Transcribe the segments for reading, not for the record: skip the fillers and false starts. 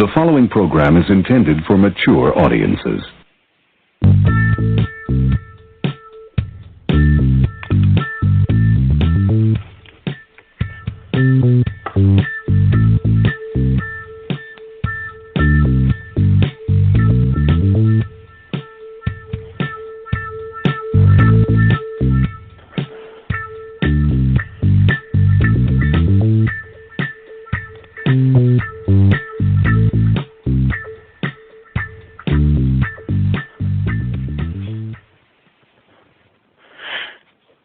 The following program is intended for mature audiences.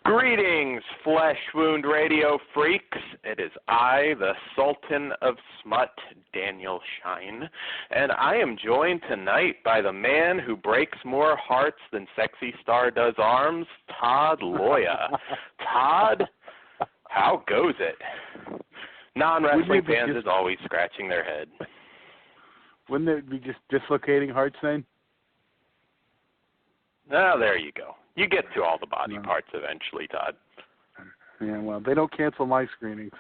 Greetings, Flesh Wound Radio freaks. It is I, the Sultan of Smut, Daniel Shine, and I am joined tonight by the man who breaks more hearts than Sexy Star does arms, Todd Loya. Todd, how goes it? Non-wrestling fans is always scratching their head. Wouldn't it be just dislocating hearts then? Oh, there you go. You get to all the body parts eventually, Todd. Yeah, well, they don't cancel my screenings.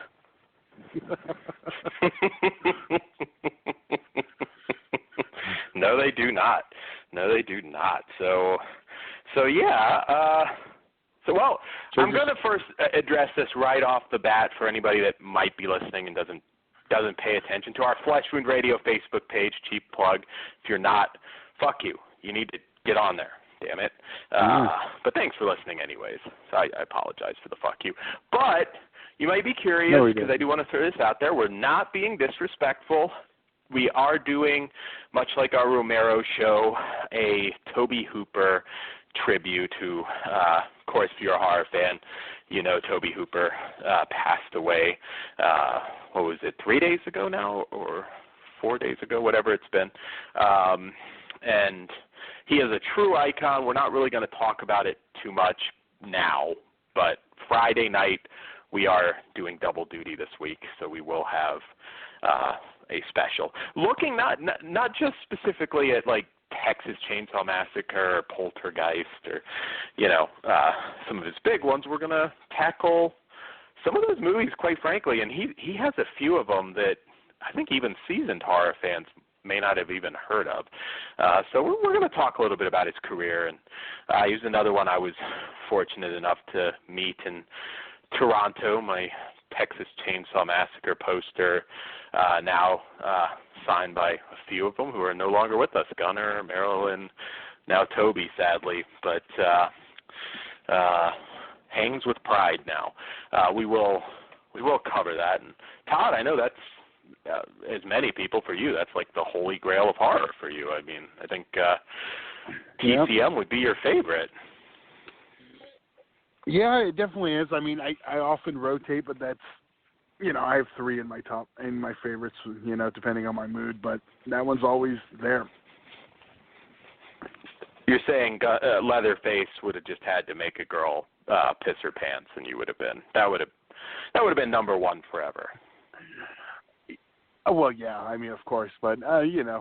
No, they do not. No, they do not. So yeah. I'm going to first address this right off the bat for anybody that might be listening and doesn't pay attention to our Flesh Wound Radio Facebook page. Cheap plug. If you're not, fuck you. You need to get on there. Damn it. But thanks for listening anyways. So I apologize for the fuck you. But you might be curious, because I do want to throw this out there. We're not being disrespectful. We are doing, much like our Romero show, a Toby Hooper tribute who, of course, if you're a horror fan, you know Toby Hooper passed away, 3 days ago now, or 4 days ago, whatever it's been. And he is a true icon. We're not really going to talk about it too much now, but Friday night we are doing double duty this week, so we will have a special. Looking not just specifically at like Texas Chainsaw Massacre or Poltergeist or, some of his big ones. We're going to tackle some of those movies, quite frankly, and he has a few of them that I think even seasoned horror fans may not have even heard of. So we're going to talk a little bit about his career, and he's another one I was fortunate enough to meet in Toronto. My Texas Chainsaw Massacre poster, now signed by a few of them who are no longer with us, Gunnar, Marilyn, now Toby, sadly, but hangs with pride now. We will cover that. And Todd, I know that's as many people, for you, that's like the holy grail of horror for you. I mean, I think TCM would be your favorite. Yeah, it definitely is. I mean, I often rotate, but that's, I have three in my favorites, depending on my mood, but that one's always there. You're saying Leatherface would have just had to make a girl piss her pants, and you would have been, that would have been number one forever. Well, yeah, I mean, of course, but,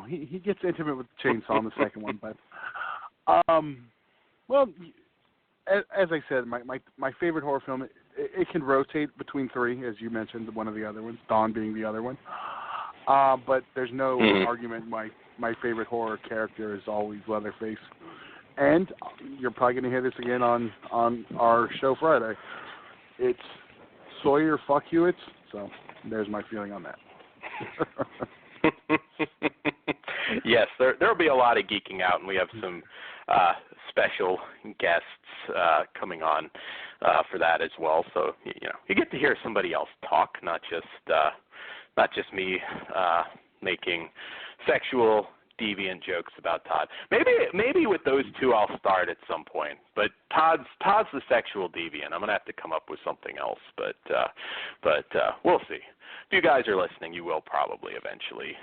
he gets intimate with the chainsaw in the second one, but, well, as I said, my favorite horror film, it can rotate between three, as you mentioned, one of the other ones, Dawn being the other one, but there's no argument my favorite horror character is always Leatherface, and you're probably going to hear this again on our show Friday, it's Sawyer fuck Hewitts, so there's my feeling on that. Yes, there'll be a lot of geeking out, and we have some special guests coming on for that as well. So you get to hear somebody else talk, not just me making sexual deviant jokes about Todd. Maybe with those two I'll start at some point. But Todd's the sexual deviant. I'm gonna have to come up with something else, but we'll see. If you guys are listening, you will probably eventually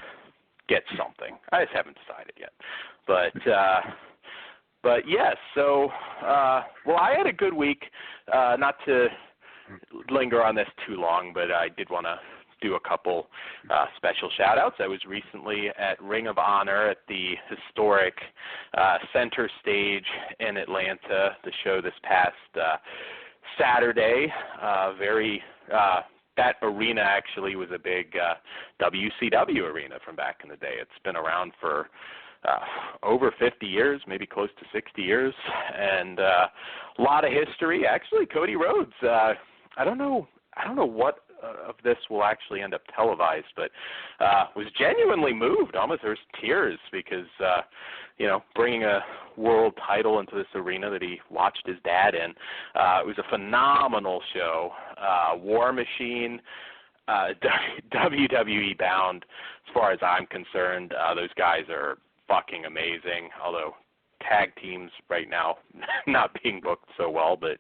get something. I just haven't decided yet. But yes, so I had a good week. Not to linger on this too long, but I did want to do a couple special shout-outs. I was recently at Ring of Honor at the historic Center Stage in Atlanta, the show this past Saturday. Very that arena actually was a big WCW arena from back in the day. It's been around for over 50 years, maybe close to 60 years, and a lot of history. Actually, Cody Rhodes, I don't know what of this will actually end up televised, but was genuinely moved. Almost there was tears because, bringing a world title into this arena that he watched his dad in. It was a phenomenal show. War Machine, WWE bound, as far as I'm concerned. Those guys are fucking amazing, although tag teams right now not being booked so well, but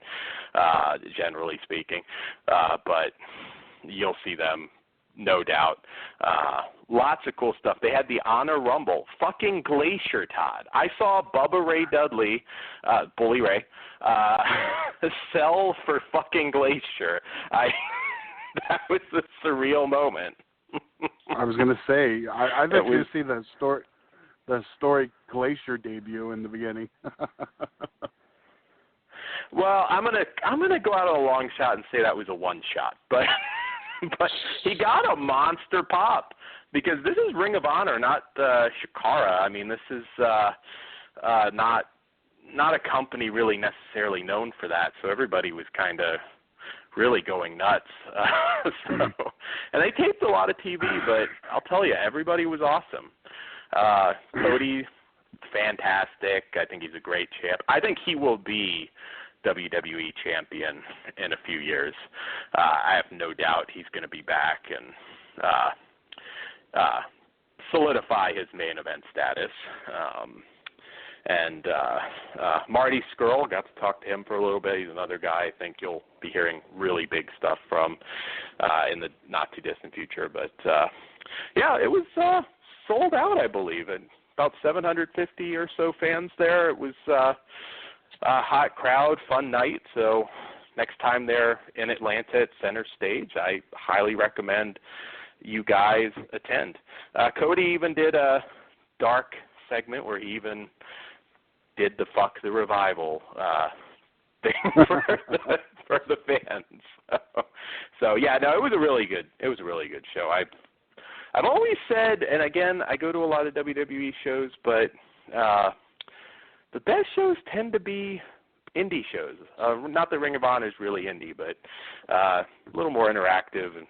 generally speaking. But you'll see them, no doubt. Lots of cool stuff. They had the Honor Rumble. Fucking Glacier, Todd. I saw Bubba Ray Dudley, Bully Ray, sell for fucking Glacier. That was a surreal moment. I was going to say, I'd like to see the historic Glacier debut in the beginning. Well, I'm gonna go out on a long shot and say that was a one shot, but he got a monster pop because this is Ring of Honor, not Shikara. I mean, this is not a company really necessarily known for that, so everybody was kind of really going nuts. And they taped a lot of TV, but I'll tell you, everybody was awesome. Cody, fantastic. I think he's a great champ. I think he will be WWE champion in a few years. I have no doubt he's going to be back and solidify his main event status. And Marty Scurll, got to talk to him for a little bit. He's another guy I think you'll be hearing really big stuff from in the not-too-distant future. But, yeah, it was sold out, I believe, and about 750 or so fans there. It was a hot crowd, fun night. So next time they're in Atlanta at Center Stage, I highly recommend you guys attend. Cody even did a dark segment where he even did the Fuck the Revival thing for the fans. So yeah, no, it was a really good show. I've always said, and again, I go to a lot of WWE shows, but the best shows tend to be indie shows. Not that Ring of Honor is really indie, but a little more interactive. And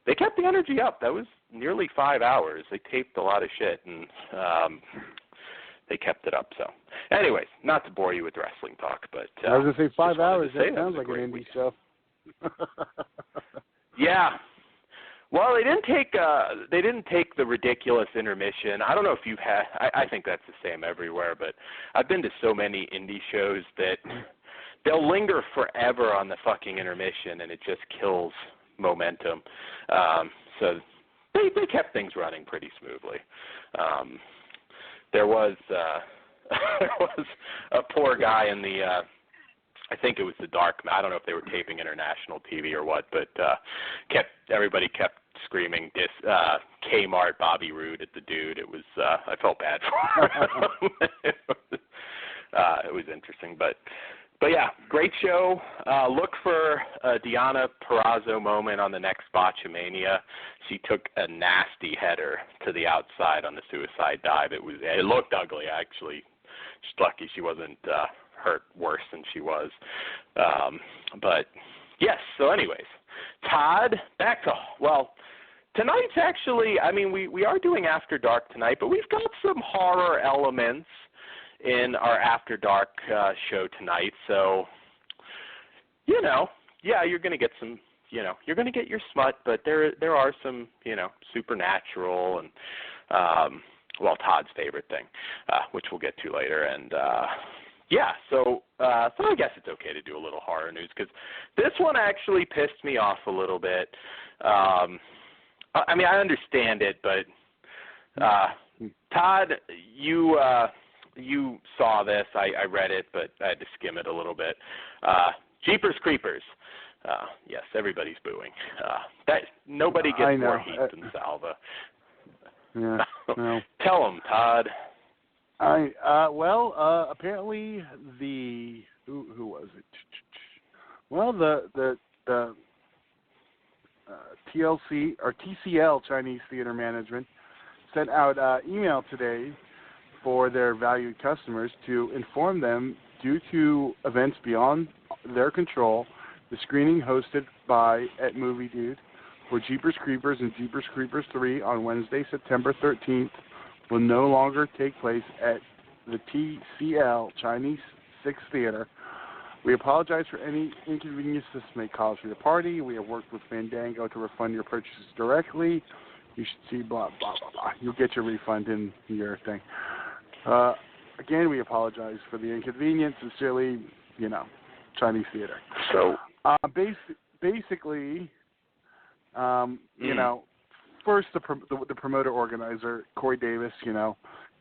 they kept the energy up. That was nearly 5 hours. They taped a lot of shit, and they kept it up. So, anyways, not to bore you with wrestling talk, but I was going to say 5 hours. That sounds like an indie show. Yeah. Well, they didn't take the ridiculous intermission. I don't know if you've had. I think that's the same everywhere, but I've been to so many indie shows that they'll linger forever on the fucking intermission, and it just kills momentum. So they kept things running pretty smoothly. There was a poor guy in the. I think it was the dark. I don't know if they were taping international TV or what, but everybody kept screaming Kmart Bobby Roode at the dude. It was I felt bad for him. It was interesting, but yeah, great show. Look for a Deonna Purrazzo moment on the next Botchamania. She took a nasty header to the outside on the suicide dive. It looked ugly actually. She's lucky she wasn't hurt worse than she was. But yes, so anyways, Todd, back to, tonight's actually, I mean, we are doing After Dark tonight, but we've got some horror elements in our After Dark show tonight. So, you're going to get some, you're going to get your smut, but there are some, supernatural and, Todd's favorite thing, which we'll get to later. And, yeah, so I guess it's okay to do a little horror news because this one actually pissed me off a little bit. I mean, I understand it, but Todd, you saw this. I read it, but I had to skim it a little bit. Jeepers Creepers. Yes, everybody's booing. That nobody gets more heat than Salva. Yeah. No. Tell him, Todd. Apparently who was it? Well, the TLC or TCL Chinese Theater Management sent out email today for their valued customers to inform them, due to events beyond their control, the screening hosted at Movie Dude for Jeepers Creepers and Jeepers Creepers 3 on Wednesday, September 13th, will no longer take place at the TCL Chinese 6 Theater. We apologize for any inconvenience this may cause for your party. We have worked with Fandango to refund your purchases directly. You should see blah, blah, blah, blah. You'll get your refund in your thing. Again, we apologize for the inconvenience. Sincerely, Chinese Theater. So, basically, first the promoter organizer, Corey Davis,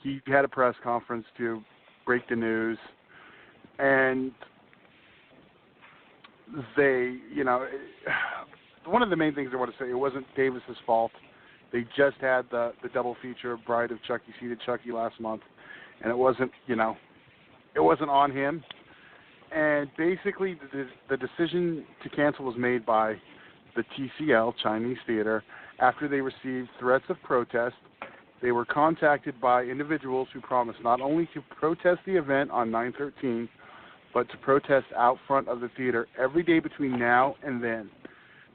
he had a press conference to break the news, and they, one of the main things I want to say, it wasn't Davis's fault. They just had the double feature of Bride of Chucky, Seated Chucky last month, and it wasn't on him. And basically, the decision to cancel was made by the TCL Chinese Theater after they received threats of protest. They were contacted by individuals who promised not only to protest the event on 9/13, but to protest out front of the theater every day between now and then.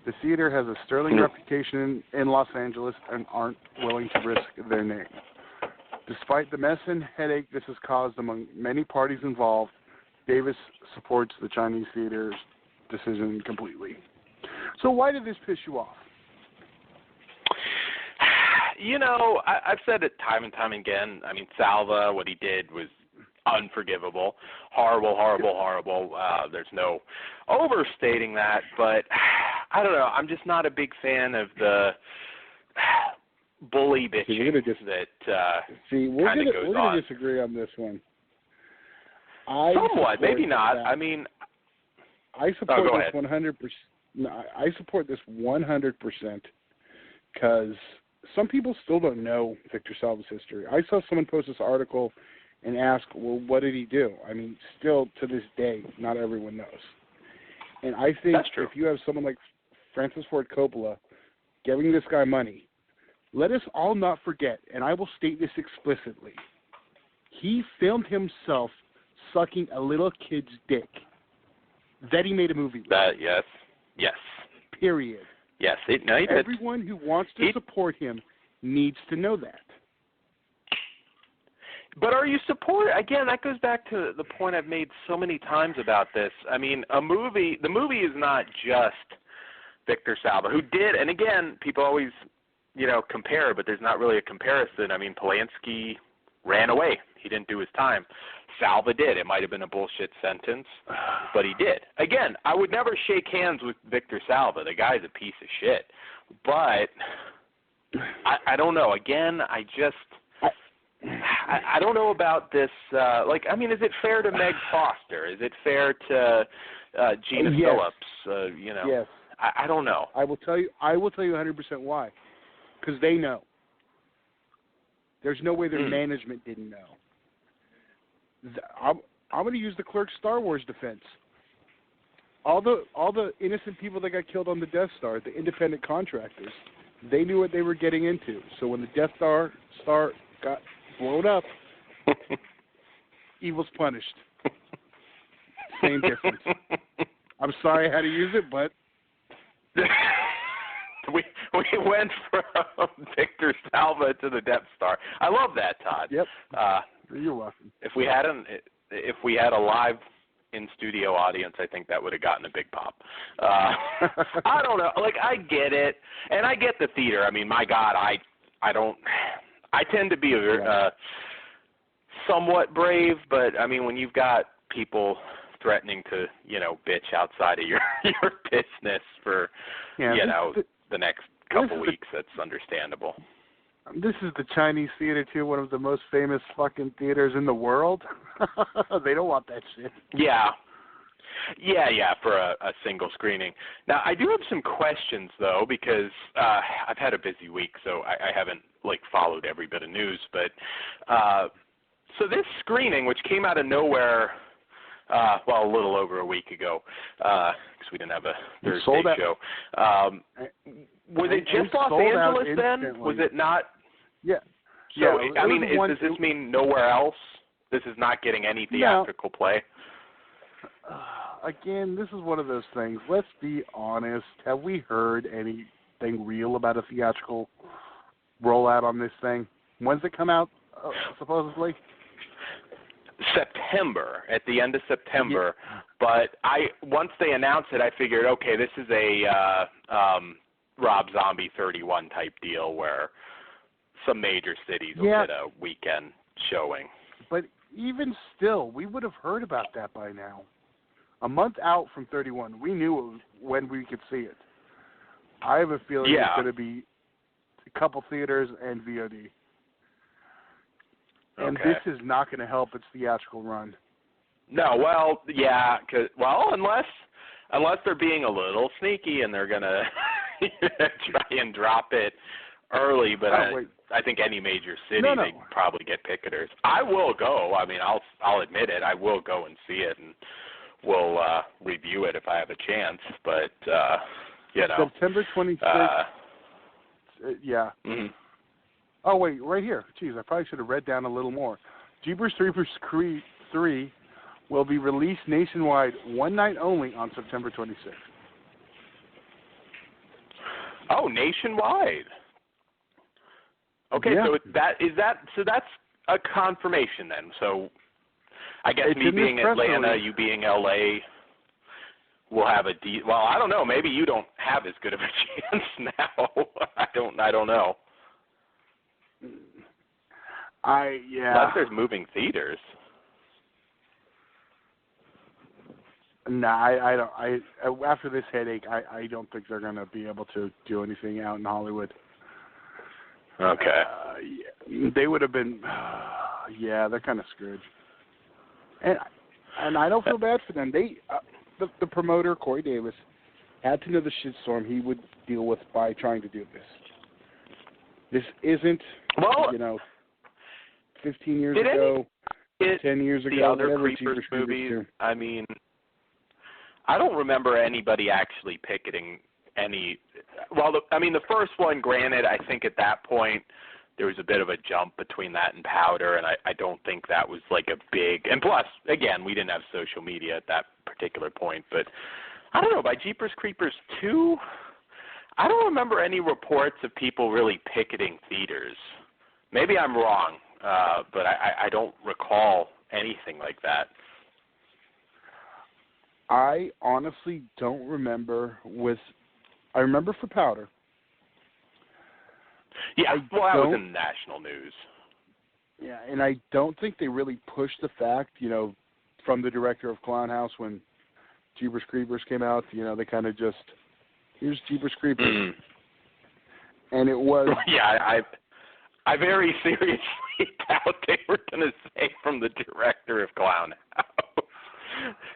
The theater has a sterling reputation in Los Angeles and aren't willing to risk their name. Despite the mess and headache this has caused among many parties involved, Davis supports the Chinese theater's decision completely. So why did this piss you off? I've said it time and time again. I mean, Salva, what he did was unforgivable. Horrible, horrible, horrible. There's no overstating that, but I don't know. I'm just not a big fan of the bully bitching that we're going to disagree on this one. Somewhat, maybe not. That. I mean, I support this 100%. I support this 100% because some people still don't know Victor Salva's history. I saw someone post this article and ask, well, what did he do? I mean, still to this day, not everyone knows. And I think if you have someone like Francis Ford Coppola giving this guy money, let us all not forget, and I will state this explicitly, he filmed himself sucking a little kid's dick that he made a movie with. Yes. Period. Yes. Everyone who wants to support him needs to know that. But are you again, that goes back to the point I've made so many times about this. I mean, the movie is not just Victor Salva, who did, and again, people always, compare, but there's not really a comparison. I mean, Polanski ran away. He didn't do his time. Salva did. It might have been a bullshit sentence, but he did. Again, I would never shake hands with Victor Salva. The guy's a piece of shit. But I don't know. Again, I don't know about this. Is it fair to Meg Foster? Is it fair to Gina Phillips? Yes. I don't know. I will tell you 100% why. Because they know. There's no way their management didn't know. I'm going to use the Clerks Star Wars defense. All the innocent people that got killed on the Death Star, the independent contractors, they knew what they were getting into. So when the Death Star got blown up, evil's punished. Same difference. I'm sorry I had to use it, but we went from Victor Salva to the Death Star. I love that, Todd. Yep. You're welcome. If we had a live in studio audience, I think that would have gotten a big pop. I don't know. I get it, and I get the theater. I mean, my God, I tend to be somewhat brave, but I mean, when you've got people threatening to, bitch outside of your business for, the next couple weeks, that's understandable. This is the Chinese theater, too, one of the most famous fucking theaters in the world. They don't want that shit. Yeah, for a single screening. Now, I do have some questions, though, because I've had a busy week, so I haven't, followed every bit of news. But so this screening, which came out of nowhere well, a little over a week ago, because we didn't have a Thursday show. Was it just Los Angeles then? Was it not? Yeah. So, I mean, does this mean nowhere else? This is not getting any theatrical play? Again, this is one of those things. Let's be honest. Have we heard anything real about a theatrical rollout on this thing? When's it come out, supposedly? September, at the end of September. Yeah. But once they announced it, I figured, okay, this is a Rob Zombie 31 type deal where some major cities will get a weekend showing. But even still, we would have heard about that by now. A month out from 31, we knew when we could see it. I have a feeling it's going to be a couple theaters and VOD. And this is not going to help its theatrical run. No, well, yeah, unless they're being a little sneaky and they're going to try and drop it early, but I think any major city, they probably get picketers. I will go. I mean, I'll admit it. I will go and see it, and we'll review it if I have a chance. But, September 26th. Yeah. Mm-hmm. Oh, wait, right here. Jeez, I probably should have read down a little more. Jeepers Creepers 3 will be released nationwide one night only on September 26th. Oh, nationwide. Okay, so that's a confirmation then. So I guess me being Atlanta, you being LA, we'll have well, I don't know. Maybe you don't have as good of a chance now. I don't know. Unless there's moving theaters. Nah, I don't. After this headache, I don't think they're going to be able to do anything out in Hollywood. Okay. They would have been. They're kind of screwed. And I don't feel bad for them. They, the promoter Corey Davis, had to know the shitstorm he would deal with by trying to do this. This isn't, 15 years ago, 10 years ago, the other whatever Creepers movies. I mean, I don't remember anybody actually picketing any. Well, the first one, granted, I think at that point there was a bit of a jump between that and Powder, and I don't think that was like a big. And plus, again, we didn't have social media at that particular point. But I don't know, by Jeepers Creepers 2, I don't remember any reports of people really picketing theaters. Maybe I'm wrong, but I don't recall anything like that. I honestly don't remember I remember for Powder. Yeah, that was in the national news. Yeah, and I don't think they really pushed the fact, from the director of Clown House when Jeepers Creepers came out, they kind of just, here's Jeepers Creepers. Mm-hmm. And it was... Yeah, I very seriously doubt they were going to say from the director of Clown House.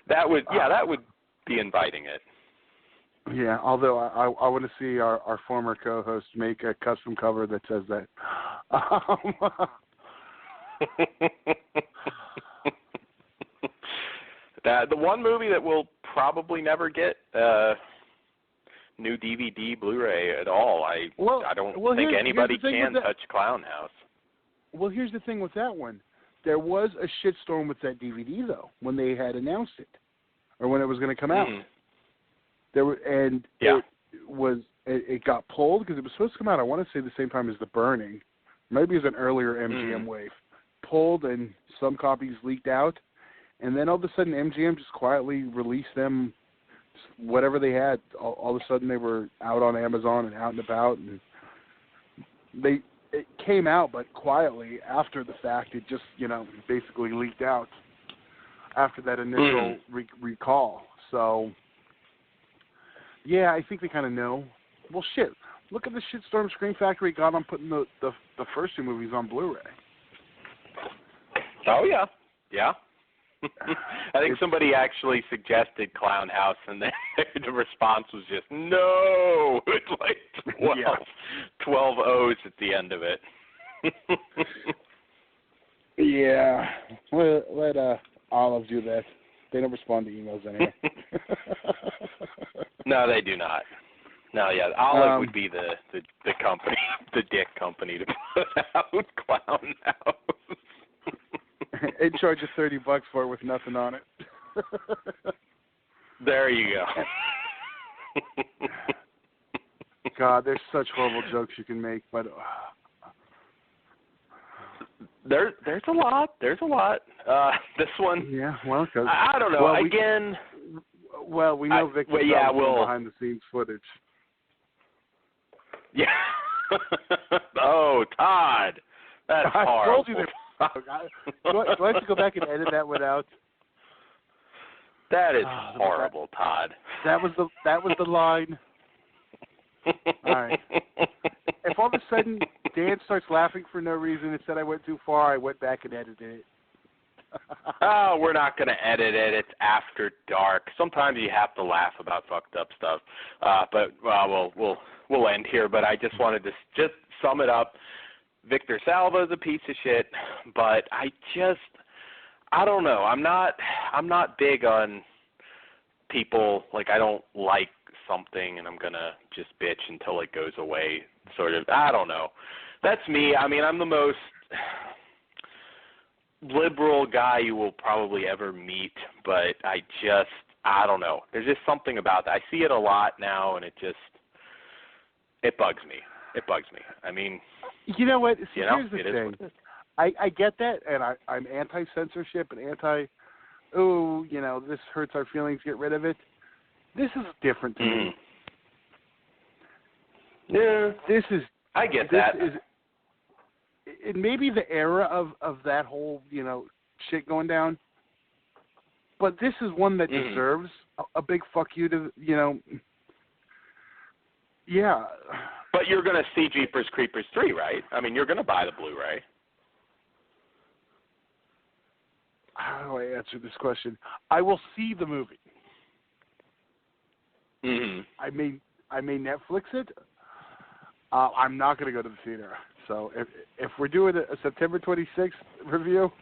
That would be inviting it. Yeah, although I want to see our former co-host make a custom cover that says that. The one movie that will probably never get new DVD, Blu-ray at all. I don't think anybody can touch Clown House. Well, here's the thing with that one. There was a shitstorm with that DVD, though, when they had announced it, or when it was going to come out. It got pulled because it was supposed to come out, I want to say, the same time as The Burning. Maybe it was an earlier MGM wave. Pulled, and some copies leaked out. And then all of a sudden, MGM just quietly released them, whatever they had. All of a sudden, they were out on Amazon and out and about. And it came out, but quietly after the fact. It just, basically leaked out after that initial recall. So, yeah, I think they kind of know. Well, shit. Look at the shitstorm Scream Factory got on putting the first two movies on Blu-ray. Oh, yeah. Yeah. I think somebody actually suggested Clown House, and then the response was just, no! It's like 12 O's at the end of it. Yeah. Let Olive do that They don't respond to emails anyway. No, they do not. No, yeah, Olive would be the company, the dick company to put out Clown House. It charges $30 for it with nothing on it. There you go. God, there's such horrible jokes you can make, but there's a lot. There's a lot. This one. Yeah, well, cause, I don't know. Well, Again. We know Victor behind the scenes footage. Yeah. Oh, Todd. That's I horrible. told you that. Do I have to go back and edit that one out? That is horrible, Todd. That was the line. All right. If all of a sudden Dan starts laughing for no reason and said I went too far, I went back and edited it. Oh, we're not going to edit it. It's after dark. Sometimes you have to laugh about fucked up stuff. But we'll end here. But I just wanted to just sum it up. Victor Salva is a piece of shit, but I don't know. I'm not big on people, like, I don't like something and I'm going to just bitch until it goes away, sort of. I don't know. That's me. I mean, I'm the most liberal guy you will probably ever meet, but I don't know. There's just something about that. I see it a lot now, and it bugs me. It bugs me. I mean, you know what? See, here's the thing. What I get that, and I'm anti-censorship and this hurts our feelings, get rid of it. This is different to me. Yeah. I get that. It may be the era of that whole, shit going down, but this is one that deserves a big fuck you to, yeah. But you're going to see Jeepers Creepers 3, right? I mean, you're going to buy the Blu-ray. How do I answer this question? I will see the movie. Mm-hmm. I may Netflix it. I'm not going to go to the theater. So if we're doing a September 26th review,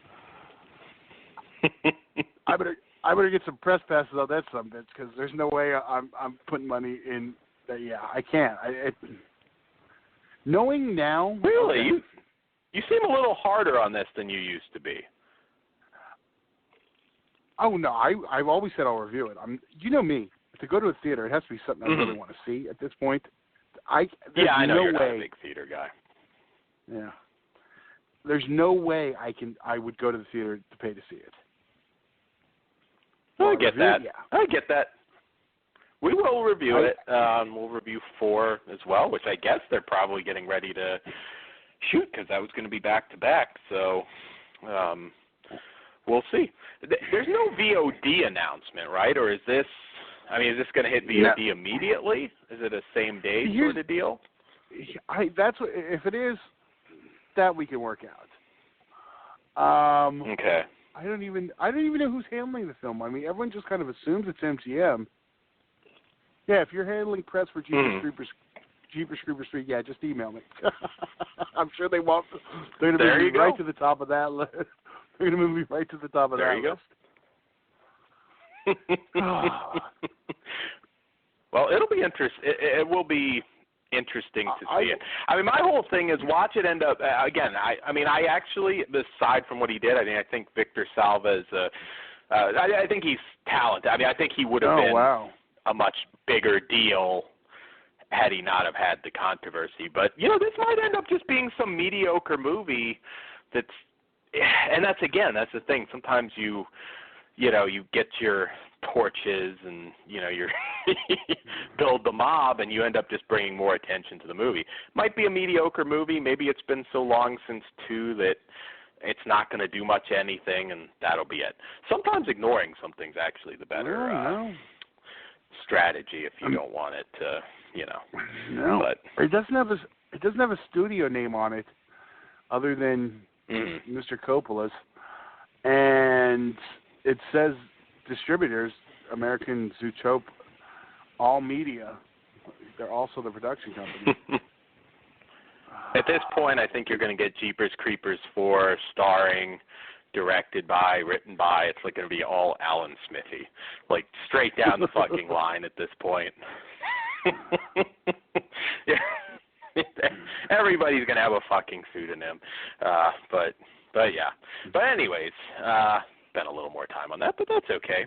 I better get some press passes on that some bitch, because there's no way I'm putting money in. Yeah, I can't. Knowing now. Really, okay. You seem a little harder on this than you used to be. Oh no, I've always said I'll review it. You know me. To go to a theater, it has to be something I really want to see at this point. I know no you're way, not a big theater guy. Yeah. There's no way I would go to the theater to pay to see it. I get that. Yeah. I get that. We will review it. We'll review 4 as well, which I guess they're probably getting ready to shoot, because that was going to be back-to-back. So we'll see. There's no VOD announcement, right? Or is this going to hit VOD immediately? Is it a same-day sort of deal? If it is, that we can work out. Okay. I don't even know who's handling the film. I mean, everyone just kind of assumes it's MGM. Yeah, if you're handling press for Jeepers Creepers 3, yeah, just email me. I'm sure they won't. They're going to move me right to the top of that list. They're going to move me right to the top of that list. Well, it'll be interesting. It will be interesting to see it. I mean, my whole thing is watch it end up again. I actually, aside from what he did, I think Victor Salva is I think he's talented. I mean, I think he would have been a much bigger deal had he not have had the controversy. But this might end up just being some mediocre movie. That's the thing. Sometimes you get your torches and you're build the mob, and you end up just bringing more attention to the movie. Might be a mediocre movie. Maybe it's been so long since 2 that it's not going to do much anything, and that'll be it. Sometimes ignoring something's actually the better strategy if you don't want it to, No, but it doesn't have a studio name on it, other than Mr. Coppola's, and it says distributors, American Zoetrope, All Media. They're also the production company. At this point, I think you're going to get Jeepers Creepers 4 starring directed by, written by. It's like going to be all Alan Smithy, like straight down the fucking line at this point. Yeah. Everybody's going to have a fucking pseudonym. But yeah. But anyways, spent a little more time on that, but that's okay.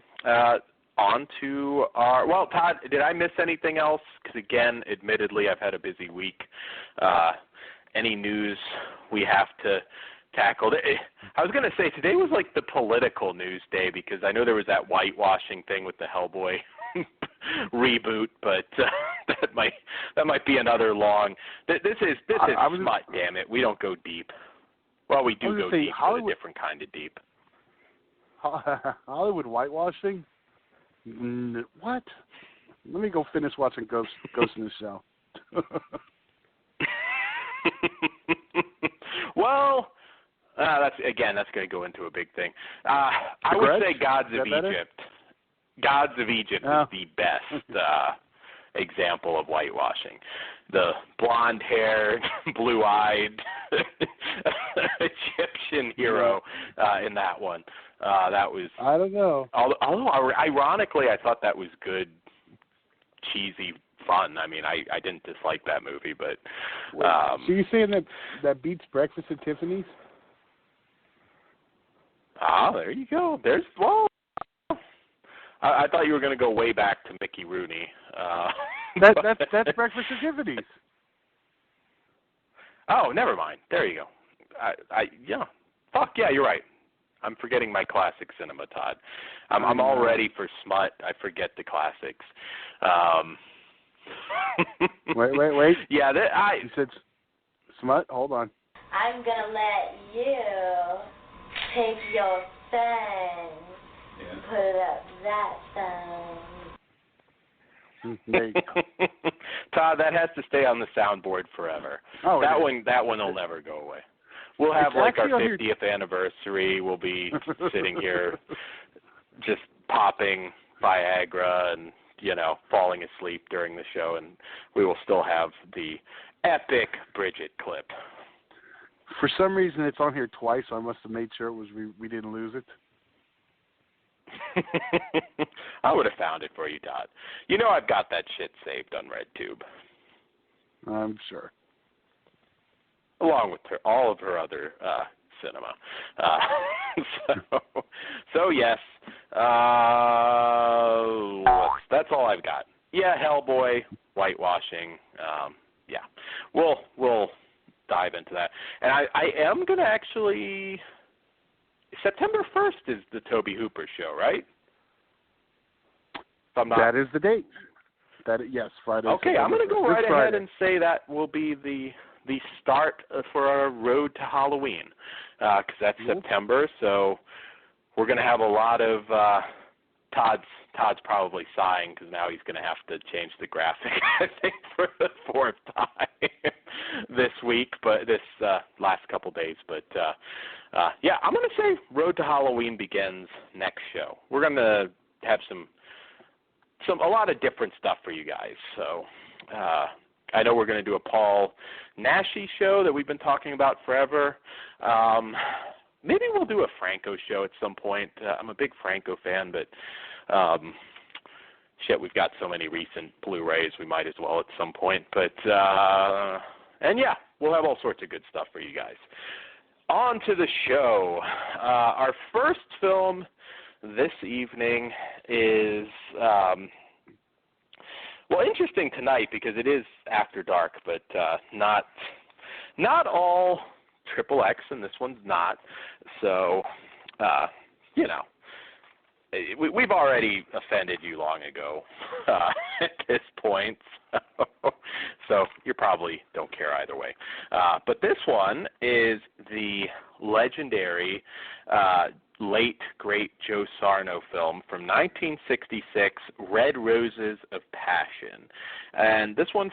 On to our, well, Todd, did I miss anything else? Because again, admittedly, I've had a busy week. Any news we have to tackle? I was going to say, today was like the political news day, because I know there was that whitewashing thing with the Hellboy reboot, but that might be another long. This is smut, damn it. We don't go deep. Well, we do go deep, but a different kind of deep. Hollywood whitewashing? What? Let me go finish watching Ghost in the Shell. Well, that's going to go into a big thing. I would say Gods of Egypt. Gods of Egypt is the best example of whitewashing. The blonde-haired, blue-eyed Egyptian hero in that one. That was. I don't know. Although ironically, I thought that was good, cheesy fun. I mean, I didn't dislike that movie, but. So you're saying that beats Breakfast at Tiffany's? There you go. I thought you were going to go way back to Mickey Rooney. That's Breakfast at Tiffany's. Oh, never mind. There you go. Fuck yeah, you're right. I'm forgetting my classic cinema, Todd. I'm all ready for smut. I forget the classics. Wait. Yeah, you said smut? Hold on. I'm gonna let you take your thing and put it up that thing. Todd, that has to stay on the soundboard forever. Oh, that one will never go away. We'll have like our 50th anniversary. We'll be sitting here just popping Viagra and, falling asleep during the show, and we will still have the epic Bridget clip. For some reason, it's on here twice, so I must have made sure we didn't lose it. I would have found it for you, Todd. I've got that shit saved on RedTube. I'm sure. Along with all of her other cinema. So yes, that's all I've got. Yeah, Hellboy, whitewashing. Yeah, we'll dive into that. And I am going to actually. September 1st is the Tobe Hooper show, right? That is the date. Yes, Friday. Okay, I'm going to go right ahead and say that will be the start for our road to Halloween, because that's September. So we're going to have a lot of Todd's probably sighing because now he's going to have to change the graphic, I think, for the fourth time this week, but this last couple days. But yeah, I'm going to say Road to Halloween begins next show. We're going to have a lot of different stuff for you guys. So I know we're going to do a Paul Naschy show that we've been talking about forever. Maybe we'll do a Franco show at some point. I'm a big Franco fan, but we've got so many recent Blu-rays, we might as well at some point. But and yeah, we'll have all sorts of good stuff for you guys. On to the show. Our first film this evening is interesting tonight because it is after dark, but not all XXX, and this one's not. So, we've already offended you long ago at this point, so you probably don't care either way. But this one is the legendary late, great Joe Sarno film from 1966, Red Roses of Passion. And this one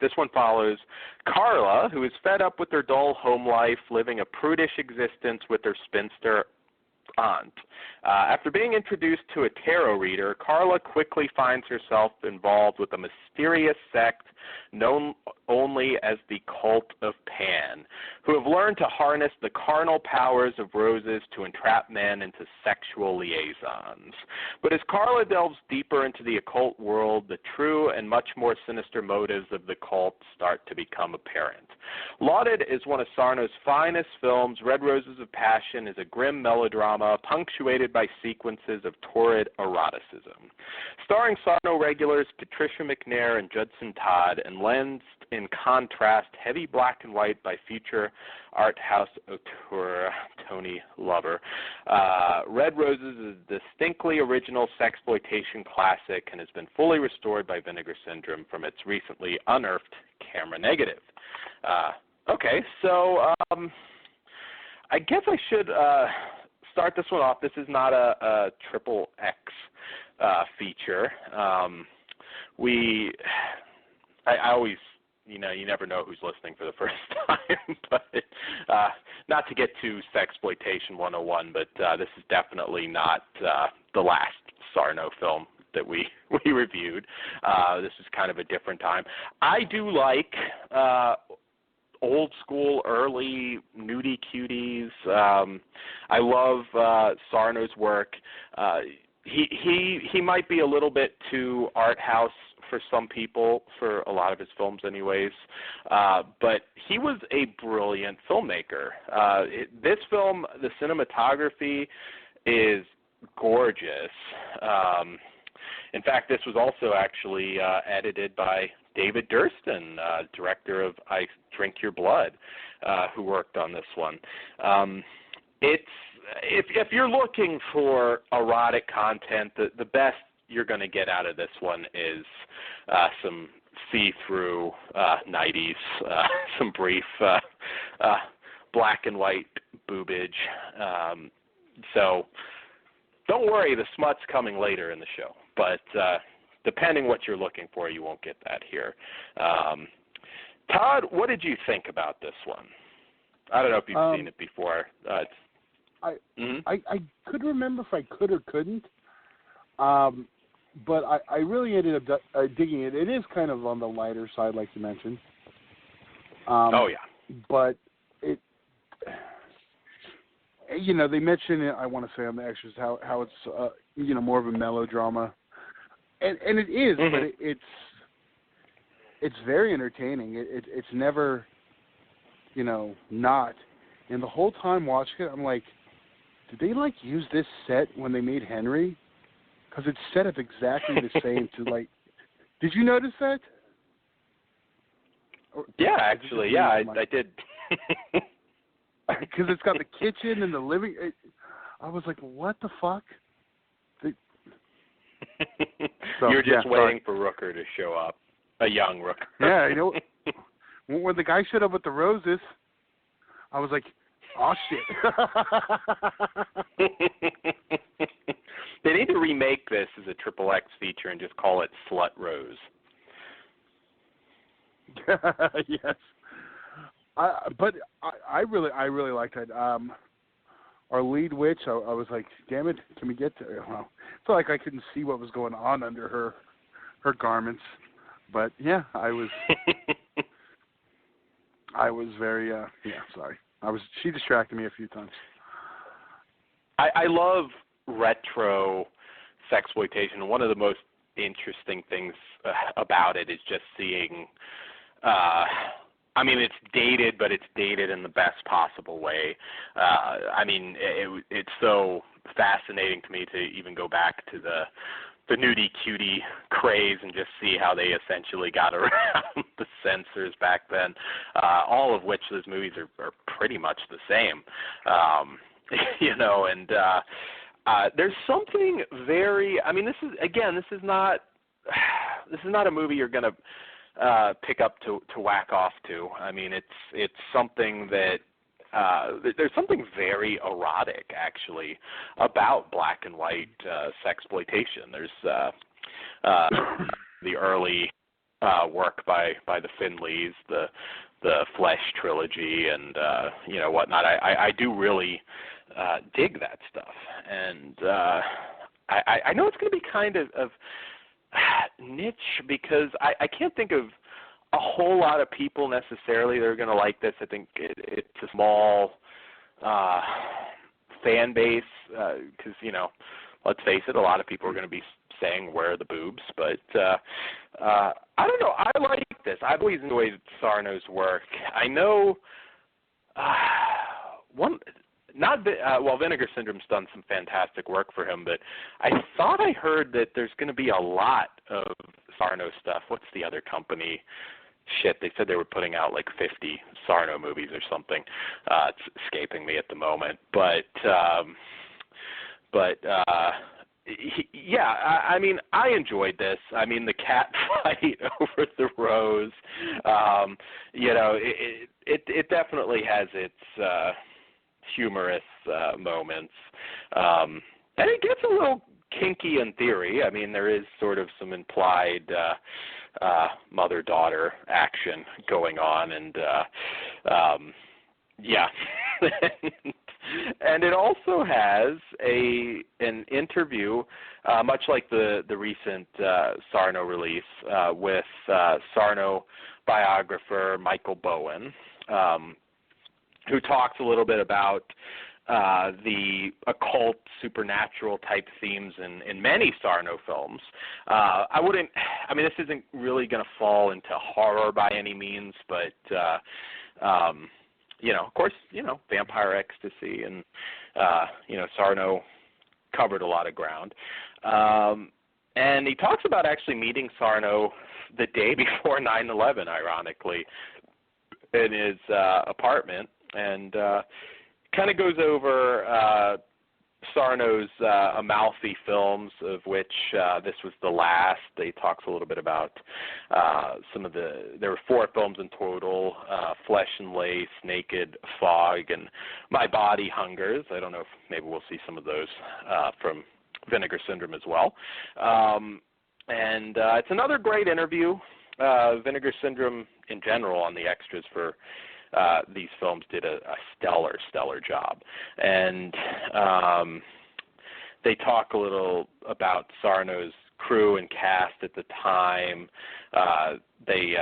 this one follows Carla, who is fed up with her dull home life, living a prudish existence with her spinster aunt. After being introduced to a tarot reader, Carla quickly finds herself involved with a mysterious sect known only as the Cult of Pan, who have learned to harness the carnal powers of roses to entrap men into sexual liaisons. But as Carla delves deeper into the occult world, the true and much more sinister motives of the cult start to become apparent. Lauded as one of Sarno's finest films, Red Roses of Passion is a grim melodrama punctuated by sequences of torrid eroticism. Starring Sarno regulars Patricia McNair and Judson Todd, and lends in contrast heavy black and white by future art house auteur Tony Lover. Red Roses is a distinctly original sexploitation classic and has been fully restored by Vinegar Syndrome from its recently unearthed camera negative. Okay, so I guess I should start this one off. This is not a triple X feature. I always, you never know who's listening for the first time, but not to get to Sexploitation 101, but this is definitely not the last Sarno film that we reviewed. This is kind of a different time. I do like old school, early nudie cuties. I love Sarno's work. He might be a little bit too art house for some people, for a lot of his films anyways, but he was a brilliant filmmaker. This film, the cinematography is gorgeous. In fact, this was also actually edited by David Durston, director of I Drink Your Blood, who worked on this one. If you're looking for erotic content, the best you're going to get out of this one is some see-through 90s, some brief black and white boobage. So don't worry, the smut's coming later in the show, but depending what you're looking for, you won't get that here. Todd, what did you think about this one? I don't know if you've seen it before. I couldn't remember if I could or couldn't, but I really ended up digging it. It is kind of on the lighter side, like you mentioned. Oh, yeah. But it, they mention it, I want to say on the extras, how it's, more of a melodrama. And it is, but it's very entertaining. It's never, not. And the whole time watching it, I'm like, did they use this set when they made Henry? Because it's set up exactly the same to Did you notice that? Yeah, actually, yeah, I did. Because it's got the kitchen and the living. I was like, what the fuck? You're just waiting for Rooker to show up, a young Rooker. Yeah, when the guy showed up with the roses, I was like, oh, shit. They need to remake this as a Triple X feature and just call it Slut Rose. Yes. But I really liked it. Our lead witch, I was like, damn it, can we get to it? Well, I felt like I couldn't see what was going on under her garments. But, yeah, I was very, sorry. She distracted me a few times. I love retro sexploitation. One of the most interesting things about it is just seeing, it's dated, but it's dated in the best possible way. It's so fascinating to me to even go back to the nudie cutie craze and just see how they essentially got around the censors back then, all of which those movies are pretty much the same. There's something very, this is not a movie you're going to pick up to whack off to. It's something that there's something very erotic, actually, about black and white sexploitation. There's the early work by the Finleys, the Flesh trilogy, and whatnot. I do really dig that stuff, and I know it's going to be kind of niche because I can't think of a whole lot of people necessarily that are going to like this. I think it's a small fan base because, let's face it, a lot of people are going to be saying where are the boobs, but I don't know. I like this. I've always enjoyed Sarno's work. I know Vinegar Syndrome's done some fantastic work for him, but I thought I heard that there's going to be a lot of Sarno stuff. What's the other company? Shit, they said they were putting out like 50 Sarno movies or something. It's escaping me at the moment, but I mean, I enjoyed this. I mean, the cat fight over the rose, it definitely has its humorous moments, and it gets a little kinky in theory. I mean, there is sort of some implied mother-daughter action going on, and and it also has an interview, much like the recent Sarno release, with Sarno biographer Michael Bowen, who talks a little bit about the occult, supernatural type themes in many Sarno films. This isn't really going to fall into horror by any means, but of course, vampire ecstasy and Sarno covered a lot of ground. And he talks about actually meeting Sarno the day before 9/11, ironically, in his apartment, and kind of goes over Sarno's Amalfi films, of which this was the last. He talks a little bit about there were 4 films in total, Flesh and Lace, Naked, Fog, and My Body Hungers. I don't know if maybe we'll see some of those from Vinegar Syndrome as well. And it's another great interview. Vinegar Syndrome in general on the extras for these films did a stellar job. And they talk a little about Sarno's crew and cast at the time. They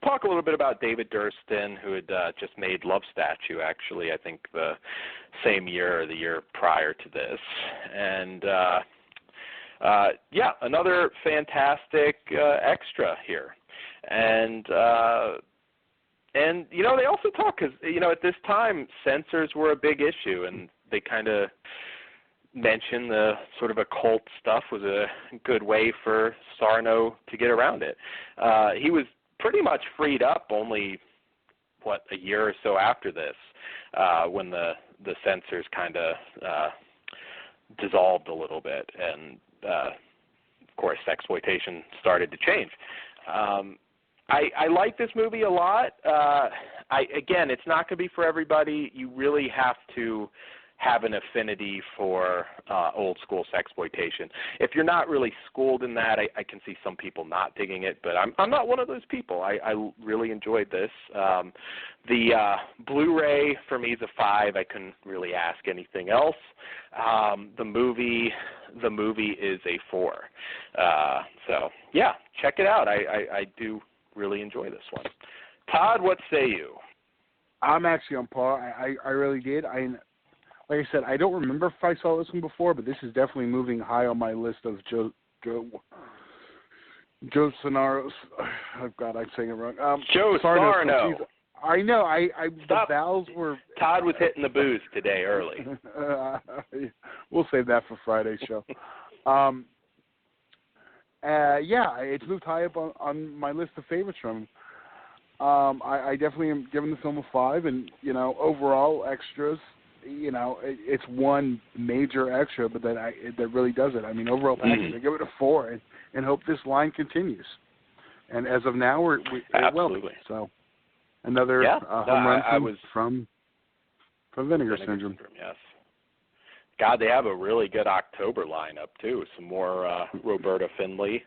talk a little bit about David Durston, who had just made Love Statue, actually, I think the same year or the year prior to this. And another fantastic extra here. And they also talk because, at this time, censors were a big issue, and they kind of mentioned the sort of occult stuff was a good way for Sarno to get around it. He was pretty much freed up only, a year or so after this, when the censors kind of dissolved a little bit, and, of course, exploitation started to change. I like this movie a lot. Again, it's not going to be for everybody. You really have to have an affinity for old school sexploitation. If you're not really schooled in that, I can see some people not digging it, but I'm not one of those people. I really enjoyed this. The Blu-ray for me is a 5. I couldn't really ask anything else. The movie is a 4. Check it out. I do really enjoy this one. Todd, what say you? I'm actually on par. I really did. Like I said, I don't remember if I saw this one before, but this is definitely moving high on my list of Joe Sarno's. Oh God, I'm saying it wrong. Joe Sarno. I know. The vowels were. Todd was hitting the booze today early. We'll save that for Friday's show. It's moved high up on my list of favorites from him. I definitely am giving the film a 5, and overall extras. It's one major extra, but that really does it. I mean, overall package, I give it a 4, and hope this line continues. And as of now, it will. So another home run from Vinegar Syndrome. Yes. God, they have a really good October lineup too. Some more Roberta Findlay,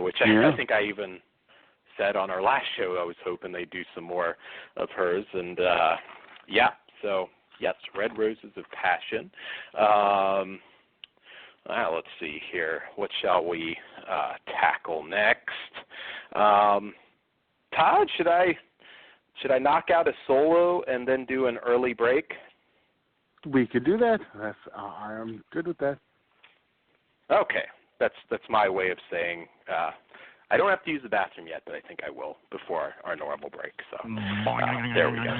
which I think I even said on our last show. I was hoping they'd do some more of hers, and so. Yes, Red Roses of Passion. Let's see here. What shall we tackle next? Todd, should I knock out a solo and then do an early break? We could do that. I am good with that. Okay, that's my way of saying I don't have to use the bathroom yet, but I think I will before our normal break. So there we go.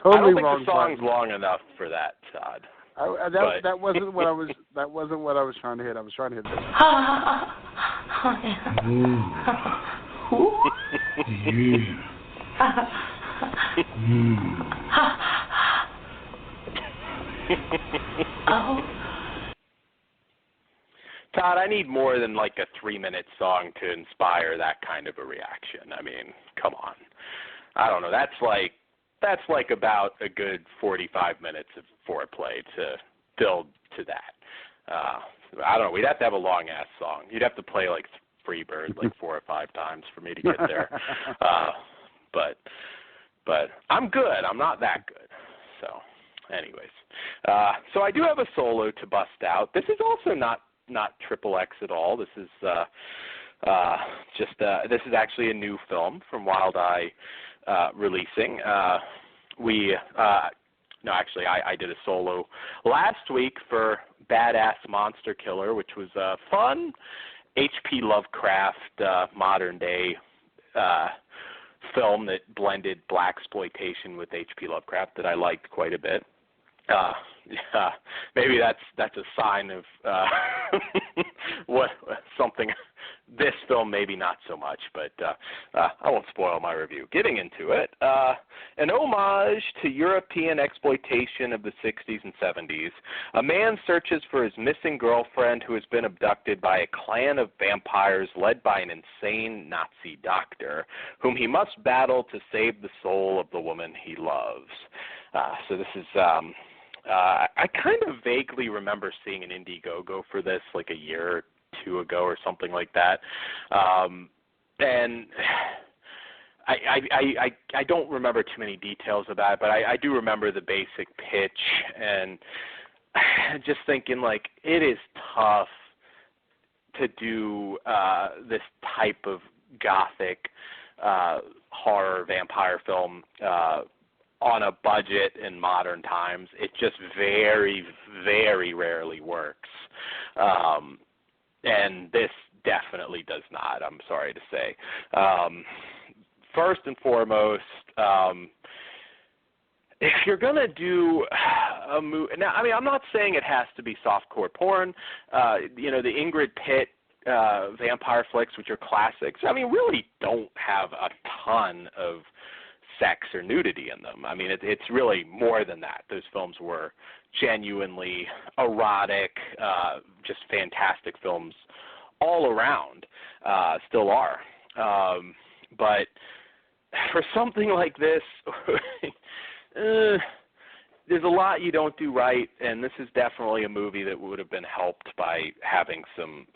Totally I don't think wrong the song's button. long enough for that, Todd. That wasn't what I was. That wasn't what I was trying to hit. I was trying to hit this. Todd, I need more than like a 3-minute song to inspire that kind of a reaction. I mean, come on. I don't know. That's like about a good 45 minutes of foreplay to build to that. I don't know. We'd have to have a long-ass song. You'd have to play like Freebird like 4 or 5 times for me to get there. But I'm good. I'm not that good. So, anyways. So I do have a solo to bust out. This is also not Triple X at all. This is this is actually a new film from Wild Eye releasing. I did a solo last week for Badass Monster Killer, which was a fun H.P. Lovecraft modern day film that blended blaxploitation with H.P. Lovecraft that I liked quite a bit. Maybe that's a sign of what something. This film maybe not so much, but I won't spoil my review. Getting into it, an homage to European exploitation of the 60s and 70s. A man searches for his missing girlfriend who has been abducted by a clan of vampires led by an insane Nazi doctor, whom he must battle to save the soul of the woman he loves. So this is. I kind of vaguely remember seeing an Indiegogo for this like a year or 2 ago or something like that, and I don't remember too many details about it, but I do remember the basic pitch, and just thinking like it is tough to do this type of gothic horror vampire film on a budget in modern times. It just very, very rarely works. And this definitely does not, I'm sorry to say. First and foremost, if you're going to do a movie, now, I mean, I'm not saying it has to be softcore porn. The Ingrid Pitt vampire flicks, which are classics, I mean, really don't have a ton of sex or nudity in them. I mean, it's really more than that. Those films were genuinely erotic, just fantastic films all around, still are. But for something like this, there's a lot you don't do right, and this is definitely a movie that would have been helped by having some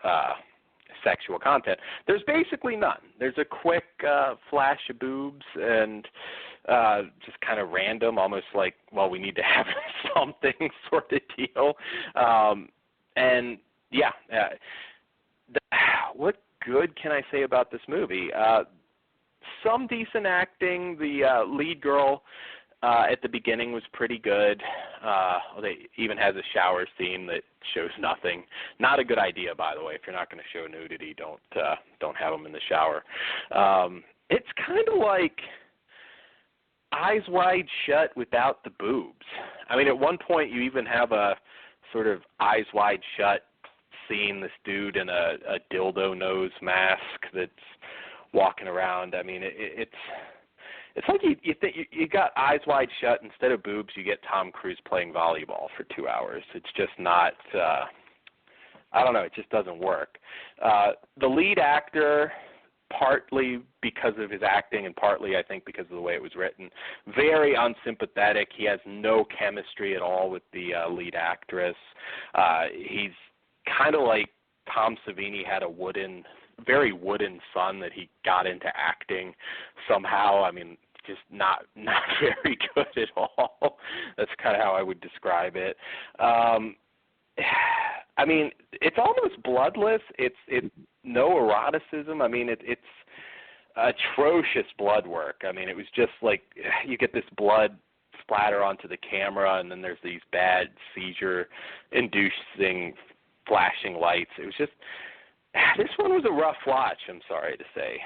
sexual content. There's basically none. There's a quick flash of boobs and just kind of random, almost like, well, we need to have something sort of deal. And yeah, what good can I say about this movie? Some decent acting. The lead girl at the beginning was pretty good. They even has a shower scene that shows nothing. Not a good idea, by the way. If you're not going to show nudity, don't have them in the shower. It's kind of like Eyes Wide Shut without the boobs. I mean, at one point you even have a sort of Eyes Wide Shut scene. This dude in a dildo nose mask that's walking around. I mean, it's like you think you got Eyes Wide Shut. Instead of boobs, you get Tom Cruise playing volleyball for 2 hours. It's just not, I don't know, it just doesn't work. The lead actor, partly because of his acting and partly, I think, because of the way it was written, very unsympathetic. He has no chemistry at all with the lead actress. He's kind of like Tom Savini had a very wooden son that he got into acting somehow. I mean, just not very good at all. That's kind of how I would describe it. I mean, it's almost bloodless. It's no eroticism. I mean, it's atrocious blood work. I mean, it was just like you get this blood splatter onto the camera, and then there's these bad seizure-inducing flashing lights. It was just, this one was a rough watch, I'm sorry to say.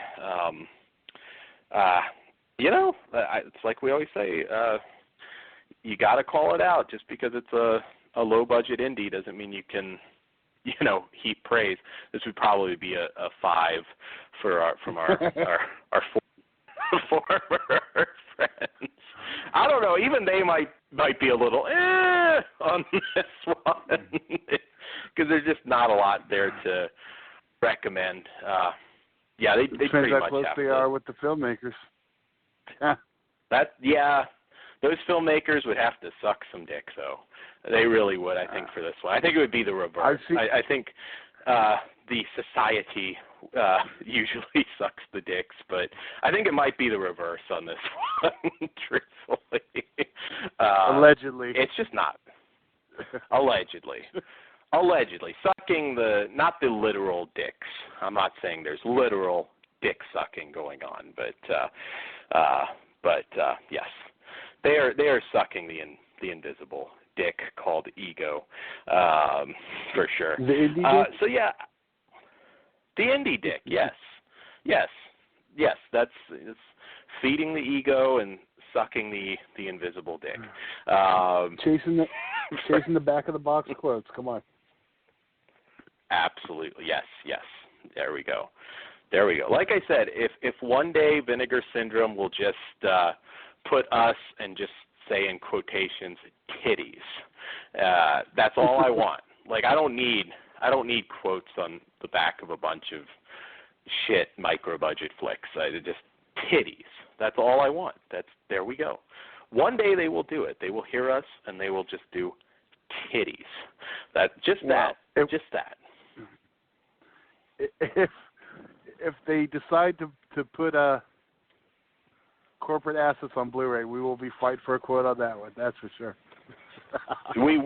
It's like we always say, you got to call it out. Just because it's a low-budget indie doesn't mean you can, heap praise. This would probably be a 5 from our former friends. I don't know. Even they might be a little on this one because there's just not a lot there to recommend. They pretty much how close have they to. are with the filmmakers. Those filmmakers would have to suck some dick, though. They really would, I think, for this one. I think it would be the reverse. I think the society usually sucks the dicks, but I think it might be the reverse on this one, truthfully. Allegedly. It's just not. Allegedly. Sucking not the literal dicks. I'm not saying there's literal dick sucking going on, but yes. They are sucking the invisible dick called ego, for sure. The indie dick? So yeah, the indie dick. Yes. That's it's feeding the ego and sucking the invisible dick. Chasing the back of the box quotes. Come on. Absolutely. Yes. There we go. Like I said, if one day Vinegar Syndrome will just put us and just say in quotations titties. That's all I want. Like I don't need quotes on the back of a bunch of shit micro budget flicks. Just titties. That's all I want. There we go. One day they will do it. They will hear us and they will just do titties. Just that. If they decide to put corporate assets on Blu-ray, we will be fight for a quote on that one. That's for sure. We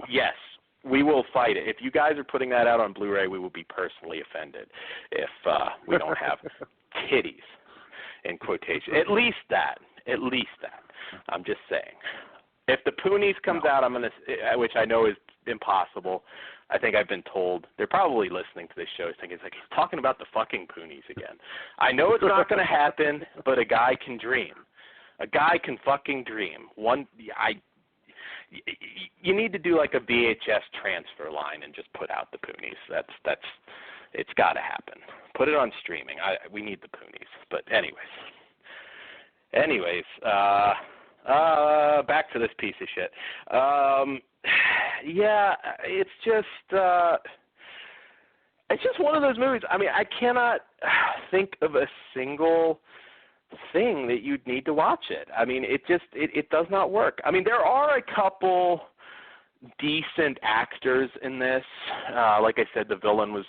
will fight it. If you guys are putting that out on Blu-ray, we will be personally offended if we don't have titties in quotation. At least that. I'm just saying. If the Poonies comes out, I'm gonna, which I know is impossible. I think I've been told they're probably listening to this show, thinking it's like he's talking about the fucking Poonies again. I know it's not going to happen, but a guy can dream. A guy can fucking dream. You need to do like a VHS transfer line and just put out the Poonies. That's it's got to happen. Put it on streaming. We need the Poonies. But anyways, back to this piece of shit. It's just one of those movies. I mean, I cannot think of a single thing that you'd need to watch it. I mean, it does not work. I mean, there are a couple decent actors in this. Like I said, the villain was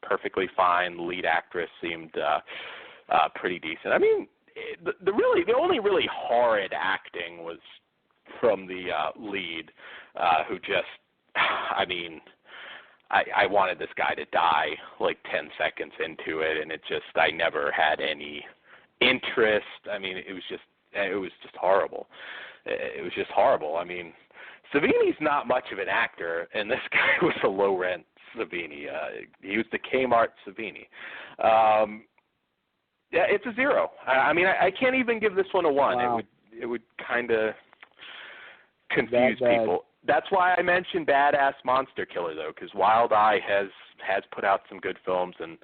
perfectly fine. The lead actress seemed pretty decent. I mean, the only really horrid acting was from the lead, who just, I mean, I wanted this guy to die like 10 seconds into it, and I never had any interest. I mean, it was just horrible. It was just horrible. I mean, Savini's not much of an actor, and this guy was a low-rent Savini. He was the Kmart Savini. It's a 0. I mean, I can't even give this one a 1. Wow. It would kind of confuse people. That's why I mentioned Badass Monster Killer, though, because Wild Eye has put out some good films, and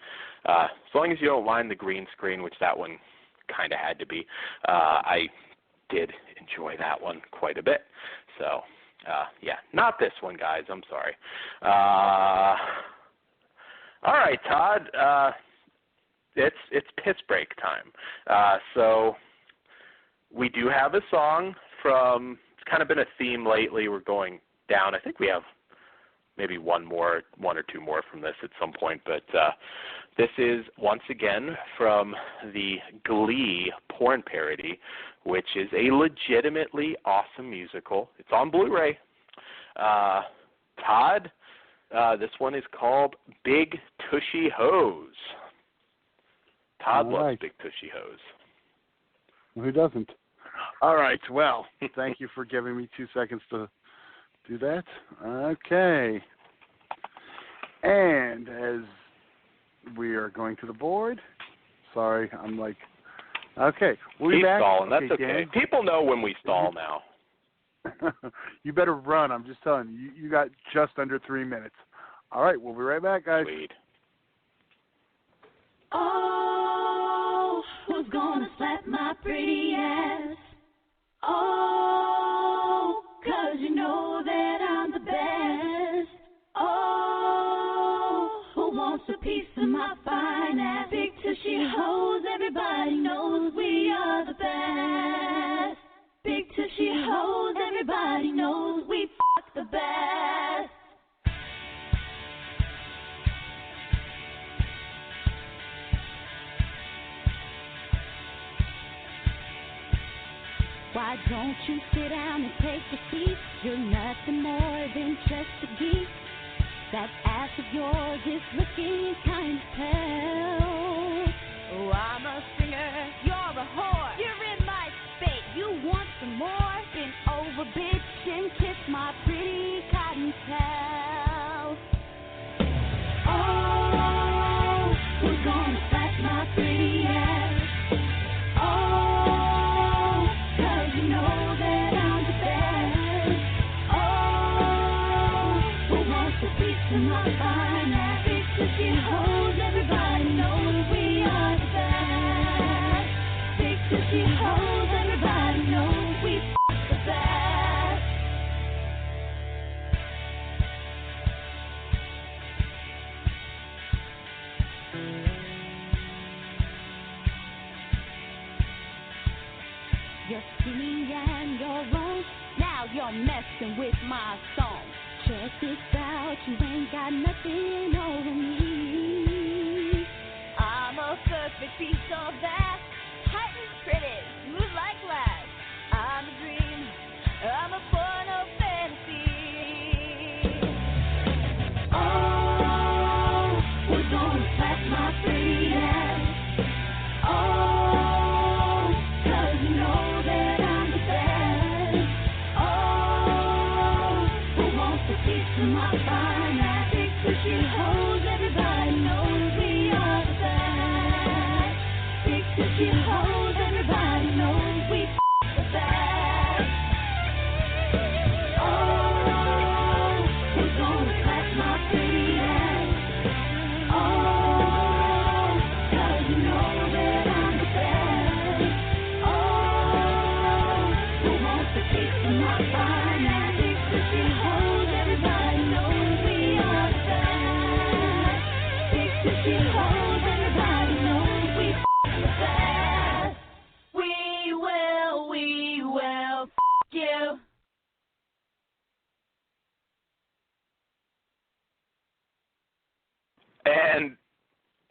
as long as you don't mind the green screen, which that one kind of had to be, I did enjoy that one quite a bit. So, not this one, guys. I'm sorry. All right, Todd. It's piss break time. So we do have a song from. It's kind of been a theme lately. We're going down. I think we have maybe one or two more from this at some point. But this is, once again, from the Glee porn parody, which is a legitimately awesome musical. It's on Blu-ray. Todd, this one is called Big Tushy Hose. Todd loves Big Tushy Hose. Who doesn't? All right, well, thank you for giving me 2 seconds to do that. Okay. And as we are going to the board, sorry, I'm like, okay, we'll be back. Stalling, that's okay. Dan. People know when we stall now. You better run, I'm just telling you. You got just under 3 minutes. All right, we'll be right back, guys. Sweet. Oh, who's gonna slap my pretty ass? Oh, 'cause you know that I'm the best. Oh, who wants a piece of my fine ass? Big tushy hoes, everybody knows we are the best. Big tushy hoes, everybody knows we fuck the best. Why don't you sit down and take a seat? You're nothing more than just a geek. That ass of yours is looking kind of pale. Oh, I'm a singer, you're a whore. You're in my spate, you want some more? Bend over, bitch, and kiss my pretty cottontail. Oh, who's gonna slap my pretty ass? My fine ass, big tushy hoes, everybody knows we are the best. Big tushy hoes, everybody knows we fuck the best. You're skinny and you're wrong, now you're messing with my song. Check this out, you ain't got nothing over me. I'm a perfect piece of ass, tight and pretty, smooth like glass. I'm a dream, I'm a porno fantasy. Oh, we're gonna slap my pretty ass. Oh, 'cause you know that I'm the best. My fine ass, big tushy hoes, everybody knows we are the best. Big tushy hoes, everybody knows we the best. Oh, who's gonna slap my pretty ass? Oh, 'cause you know that I'm the best. Oh, who wants a piece of my fine ass, big tushy hoes, everybody knows we are the best. Big tushy hoes, everybody knows we the best. We will f you.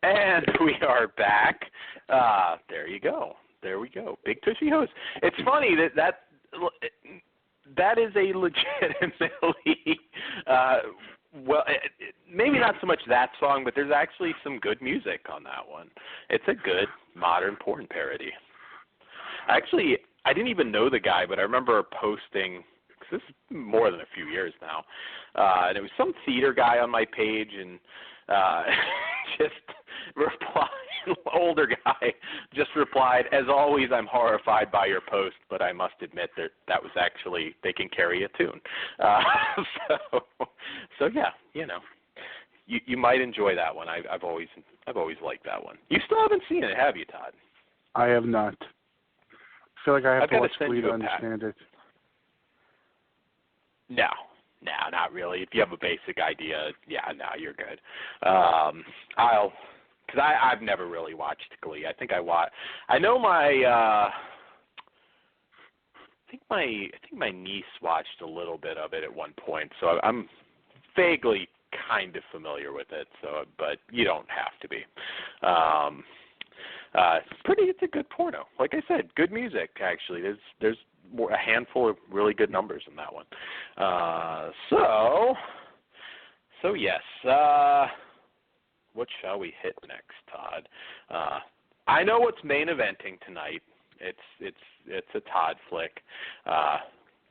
And we are back. There you go. There we go. Big Tushy Hose. It's funny that is a legitimately, maybe not so much that song, but there's actually some good music on that one. It's a good modern porn parody. Actually, I didn't even know the guy, but I remember posting, because this is more than a few years now, and it was some theater guy on my page, and just replied, older guy, just replied, "As always, I'm horrified by your post, but I must admit that was actually, they can carry a tune." So yeah, you know, you might enjoy that one. I've always liked that one. You still haven't seen it, have you, Todd? I have not. I feel like I have to watch Glee to understand it. No, not really. If you have a basic idea, you're good. Because I've never really watched Glee. I think I know my. I think my niece watched a little bit of it at one point, so I'm vaguely kind of familiar with it, so but you don't have to be. It's a good porno. Like I said, good music actually. There's a handful of really good numbers in that one. So yes. What shall we hit next, Todd? I know what's main eventing tonight. It's a Todd flick.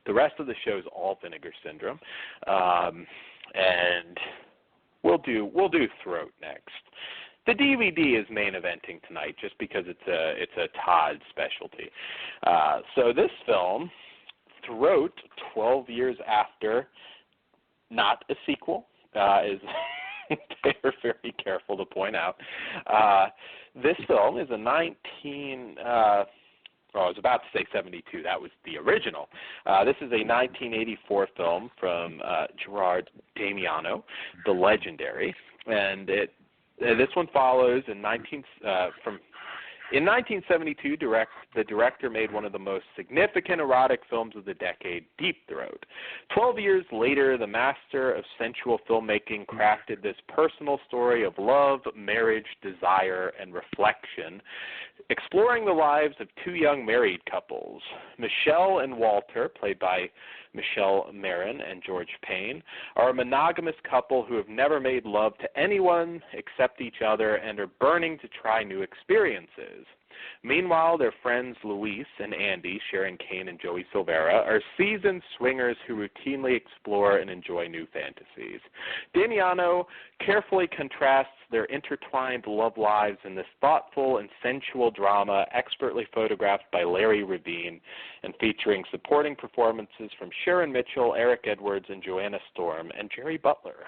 The rest of the show is all Vinegar Syndrome, and we'll do Throat next. The DVD is main eventing tonight just because it's a Todd specialty. So this film, Throat, 12 years after, not a sequel, is they're very careful to point out. This film is a I was about to say 72. That was the original. This is a 1984 film from Gerard Damiano, the legendary, and this one follows in 1972, the director made one of the most significant erotic films of the decade, Deep Throat. 12 years later, the master of sensual filmmaking crafted this personal story of love, marriage, desire, and reflection, exploring the lives of two young married couples. Michelle and Walter, played by Michelle Marin and George Payne, are a monogamous couple who have never made love to anyone except each other and are burning to try new experiences. Meanwhile, their friends Luis and Andy, Sharon Kane and Joey Silvera, are seasoned swingers who routinely explore and enjoy new fantasies. Damiano carefully contrasts their intertwined love lives in this thoughtful and sensual drama, expertly photographed by Larry Rabin and featuring supporting performances from Sharon Mitchell, Eric Edwards, and Joanna Storm, and Jerry Butler.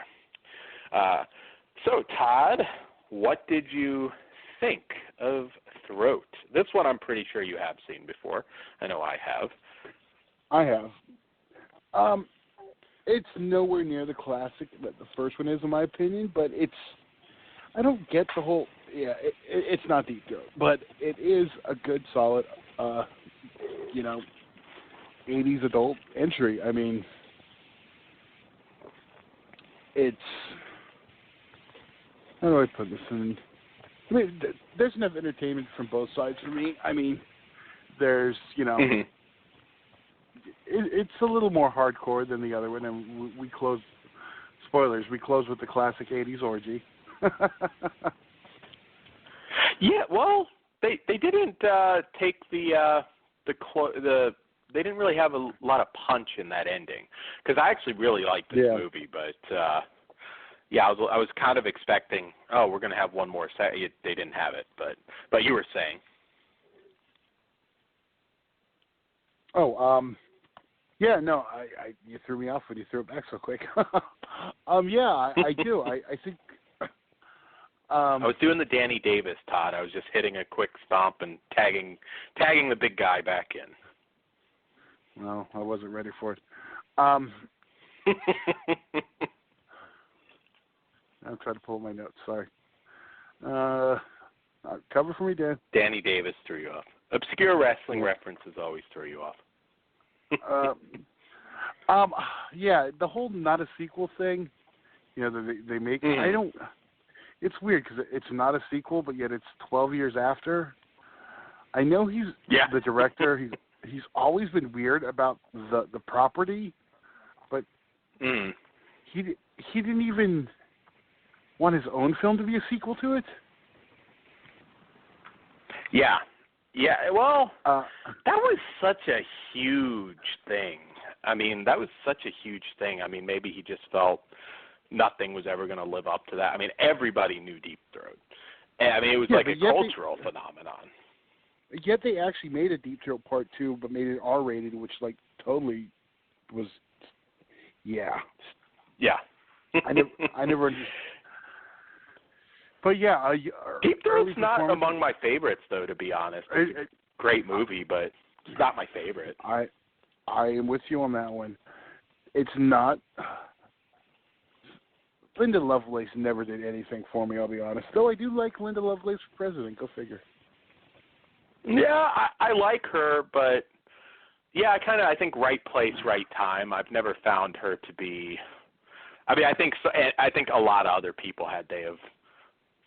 So, Todd, what did you think of Throat? This one I'm pretty sure you have seen before. I know I have. I have. It's nowhere near the classic that the first one is, in my opinion, but I don't get the whole, it's not Deep Throat, but it is a good, solid, 80s adult entry. I mean, how do I put this in? I mean, there's enough entertainment from both sides for me. I mean, there's, it's a little more hardcore than the other one, and we close, spoilers, we close with the classic 80s orgy. Yeah, well, they didn't take they didn't really have a lot of punch in that ending, because I actually really liked this movie, but I was kind of expecting, we're going to have one more set. They didn't have it, but you were saying. You threw me off when you threw it back so quick. I do. I think. I was doing the Danny Davis, Todd. I was just hitting a quick stomp and tagging the big guy back in. No, I wasn't ready for it. I'm trying to pull my notes. Sorry. Cover for me, Dan. Danny Davis threw you off. Obscure wrestling references always throw you off. The whole not a sequel thing, they make. I don't. It's weird because it's not a sequel, but yet it's 12 years after. I know he's the director. He's always been weird about the property, but he didn't even want his own film to be a sequel to it. Yeah. Well, that was such a huge thing. I mean, maybe he just felt nothing was ever going to live up to that. I mean, everybody knew Deep Throat. I mean, it was like a cultural phenomenon. Yet they actually made a Deep Throat Part 2, but made it R-rated, which, totally was, Yeah. I never understood. But Deep Throat's not among my favorites, though. To be honest, it's a great movie, but it's not my favorite. I am with you on that one. It's not. Linda Lovelace never did anything for me. I'll be honest. Though I do like Linda Lovelace for president. Go figure. Yeah, I like her, but I think right place, right time. I've never found her to be. I mean, I think a lot of other people had day of,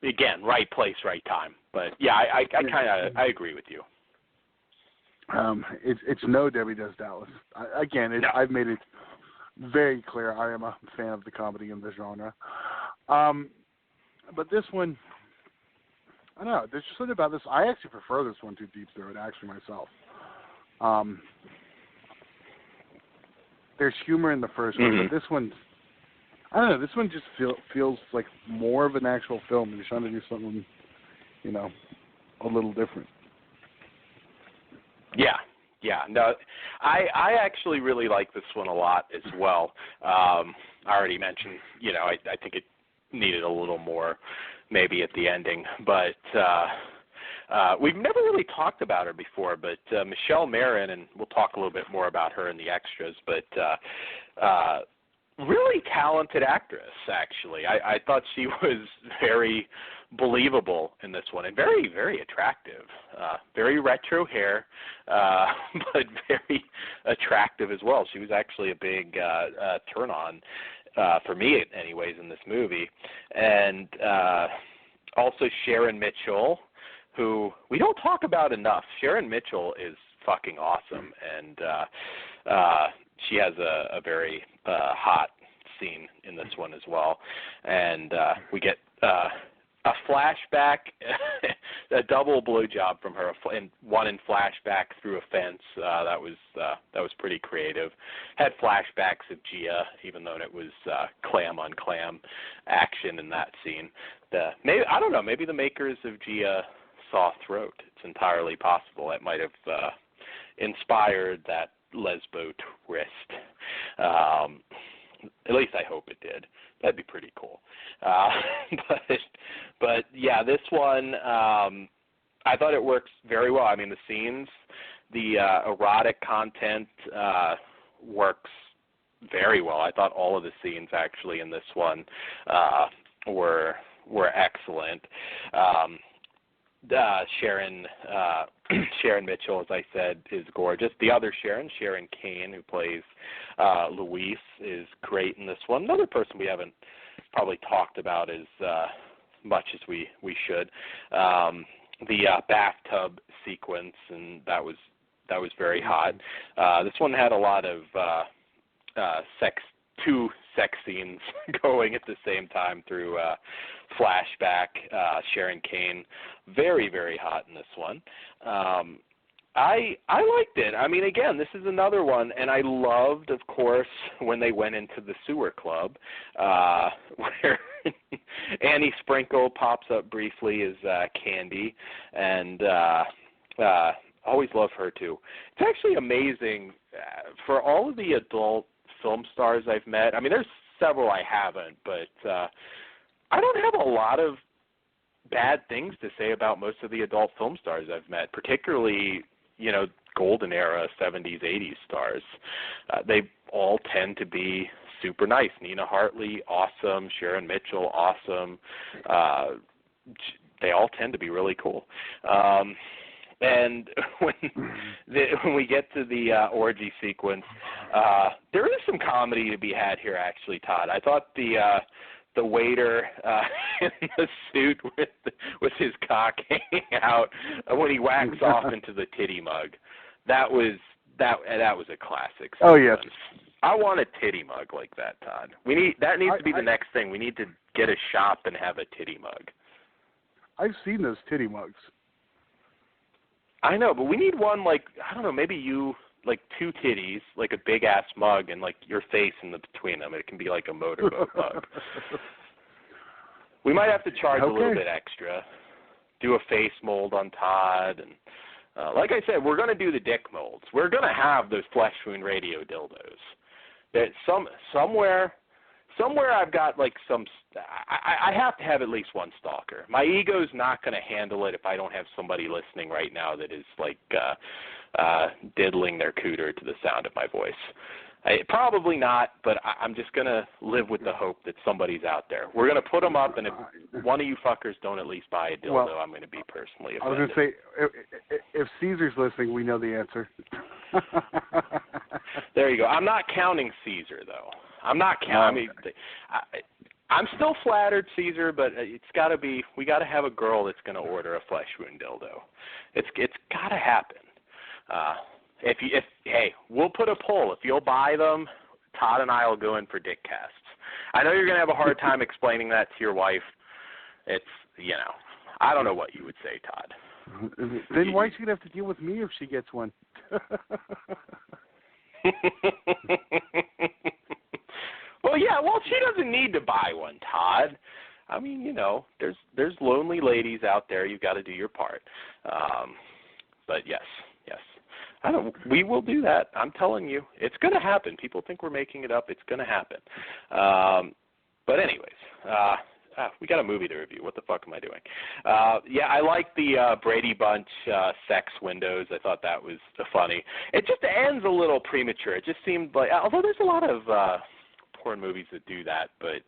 again, right place, right time. But yeah, I agree with you. It's no Debbie Does Dallas. I've made it very clear I am a fan of the comedy in the genre. But this one, I don't know. There's just something about this. I actually prefer this one to Deep Throat, actually, myself. There's humor in the first one, but this one, I don't know. This one just feels like more of an actual film. You're trying to do something, a little different. Yeah. No, I actually really like this one a lot as well. I already mentioned, I think it needed a little more maybe at the ending, but we've never really talked about her before, but Michelle Marin, and we'll talk a little bit more about her in the extras, but really talented actress, actually. I thought she was very believable in this one and very, very attractive. Very retro hair, but very attractive as well. She was actually a big turn-on for me, anyways, in this movie. And also Sharon Mitchell, who we don't talk about enough. Sharon Mitchell is fucking awesome, and she has a very hot scene in this one as well. And we get a flashback, a double blowjob from her, and one in flashback through a fence. That was pretty creative. Had flashbacks of Gia, even though it was clam on clam action in that scene. I don't know. Maybe the makers of Gia saw Throat. It's entirely possible. It might have inspired that lesbo twist. At least I hope it did. That'd be pretty cool. But yeah, this one, I thought it works very well. I mean, the scenes, the erotic content works very well. I thought all of the scenes actually in this one were excellent. Sharon Mitchell, as I said, is gorgeous. The other Sharon Kane, who plays Louise, is great in this one. Another person we haven't probably talked about as much as we should. The bathtub sequence, and that was very hot. This one had a lot of two sex scenes going at the same time through flashback. Sharon Kane, very, very hot in this one. I liked it. I mean, again, this is another one, and I loved, of course, when they went into the sewer club, where Annie Sprinkle pops up briefly as Candy, and always love her too. It's actually amazing for all of the adult film stars I've met. I mean, there's several I haven't, but I don't have a lot of bad things to say about most of the adult film stars I've met, particularly, golden era 70s, 80s stars. They all tend to be super nice. Nina Hartley, awesome. Sharon Mitchell, awesome. They all tend to be really cool. And when we get to the orgy sequence, there is some comedy to be had here, actually, Todd. I thought the waiter in the suit with his cock hanging out when he whacks off into the titty mug, that was a classic sequence. Oh yes. I want a titty mug like that, Todd. That needs to be the next thing. We need to get a shop and have a titty mug. I've seen those titty mugs. I know, but we need one like, I don't know, maybe you, like two titties, like a big-ass mug, and like your face in between them. It can be like a motorboat mug. We might have to charge a little bit extra, do a face mold on Todd, and like I said, we're going to do the dick molds. We're going to have those Flesh Wound Radio dildos. That somewhere I've got like some. I have to have at least one stalker. My ego's not going to handle it if I don't have somebody listening right now that is like diddling their cooter to the sound of my voice. Probably not, but I'm just going to live with the hope that somebody's out there. We're going to put them up, and if one of you fuckers don't at least buy a dildo, I'm going to be personally offended. I was going to say, if Caesar's listening, we know the answer. There you go. I'm not counting Caesar, though. I'm not counting. I'm still flattered, Caesar, but it's got to be. We got to have a girl that's going to order a flesh wound dildo. It's got to happen. Hey, we'll put a poll. If you'll buy them, Todd and I will go in for dick casts. I know you're going to have a hard time explaining that to your wife. It's, I don't know what you would say, Todd. Then why's she going to have to deal with me if she gets one? Well, she doesn't need to buy one, Todd. I mean, there's lonely ladies out there. You've got to do your part. But yes. We will do that. I'm telling you, it's going to happen. People think we're making it up. It's going to happen. But anyways, we got a movie to review. What the fuck am I doing? I like the Brady Bunch sex windows. I thought that was funny. It just ends a little premature. It just seemed like, although there's a lot of porn movies that do that, but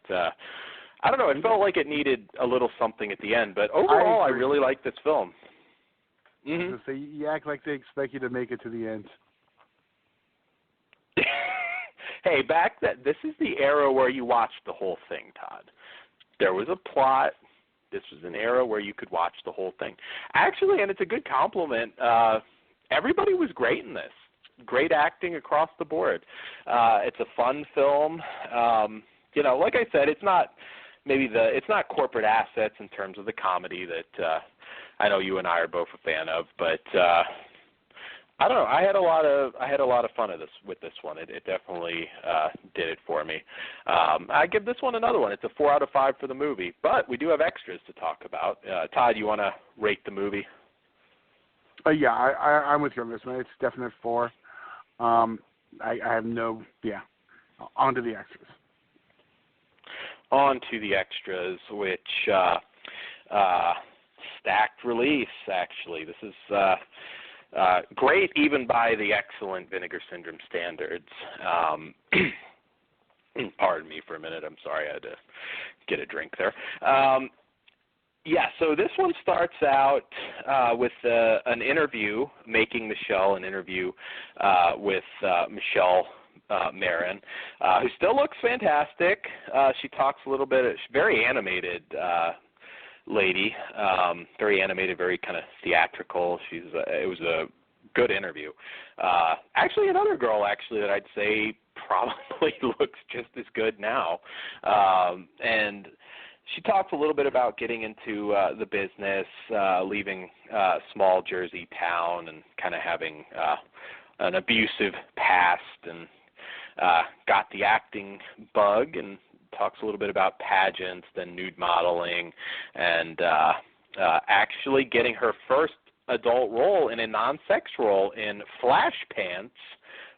I don't know. It felt like it needed a little something at the end. But overall, I really like this film. Mm-hmm. So you act like they expect you to make it to the end. Hey, this is the era where you watched the whole thing, Todd. There was a plot. This was an era where you could watch the whole thing. Actually, and it's a good compliment, everybody was great in this. Great acting across the board. It's a fun film. Like I said, it's not corporate assets in terms of the comedy that I know you and I are both a fan of, but I don't know. I had a lot of fun with this one. It definitely did it for me. I give this one another one. It's a 4 out of 5 for the movie, but we do have extras to talk about. Todd, you want to rate the movie? I'm with you on this one. It's definite 4. I have on to the extras. On to the extras, which stacked release, actually. This is great even by the excellent Vinegar Syndrome standards. Pardon me for a minute. I'm sorry. I had to get a drink there. So this one starts out with an interview, Making Michelle, an interview with Michelle Marin, who still looks fantastic. She talks a little bit. She's very animated lady, very animated, very kind of theatrical. It was a good interview. Actually, another girl that I'd say probably looks just as good now, and she talks a little bit about getting into the business, leaving small Jersey town, and kind of having an abusive past, and got the acting bug, and talks a little bit about pageants, then nude modeling, and actually getting her first adult role in a non-sex role in Flashdance,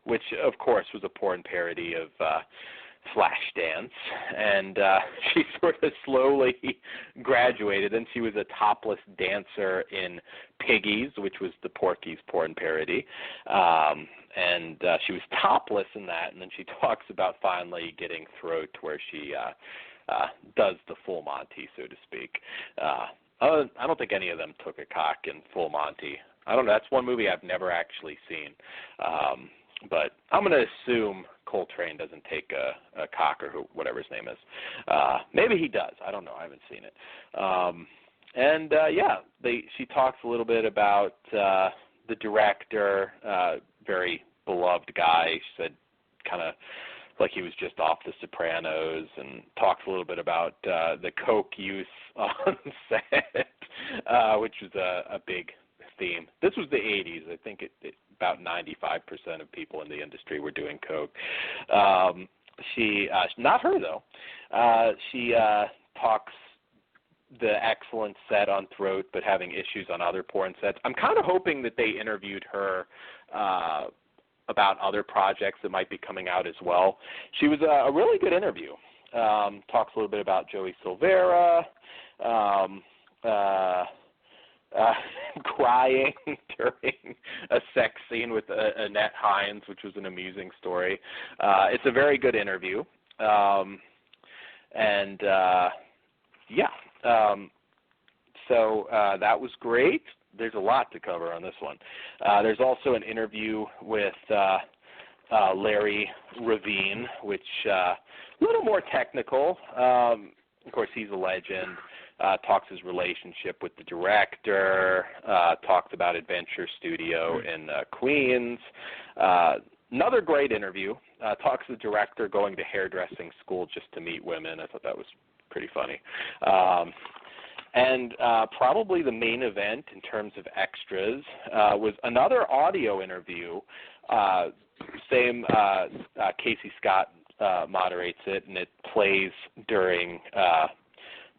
which, of course, was a porn parody of Flashdance. And she sort of slowly graduated, and she was a topless dancer in Piggies, which was the Porky's porn parody. And she was topless in that, and then she talks about finally getting throat where she does the full Monty, so to speak. I don't think any of them took a cock in Full Monty. I don't know. That's one movie I've never actually seen. But I'm going to assume Coltrane doesn't take a cock, or whatever his name is. Maybe he does. I don't know. I haven't seen it. She talks a little bit about the director, very beloved guy. She said kind of like he was just off The Sopranos, and talks a little bit about the coke use on set, which was a big theme. This was the 80s. I think about 95% of people in the industry were doing coke. She, not her though. She talks the excellent set on Throat, but having issues on other porn sets. I'm kind of hoping that they interviewed her about other projects that might be coming out as well. She was a really good interview. Talks a little bit about Joey Silvera, crying during a sex scene with Annette Hines, which was an amusing story. It's a very good interview. So that was great. There's a lot to cover on this one. There's also an interview with Larry Ravine, which a little more technical. Of course, he's a legend. Talks his relationship with the director. Talks about Adventure Studio in Queens. Another great interview. Talks to the director going to hairdressing school just to meet women. I thought that was pretty funny. And probably the main event in terms of extras was another audio interview. Same Casey Scott moderates it, and it plays during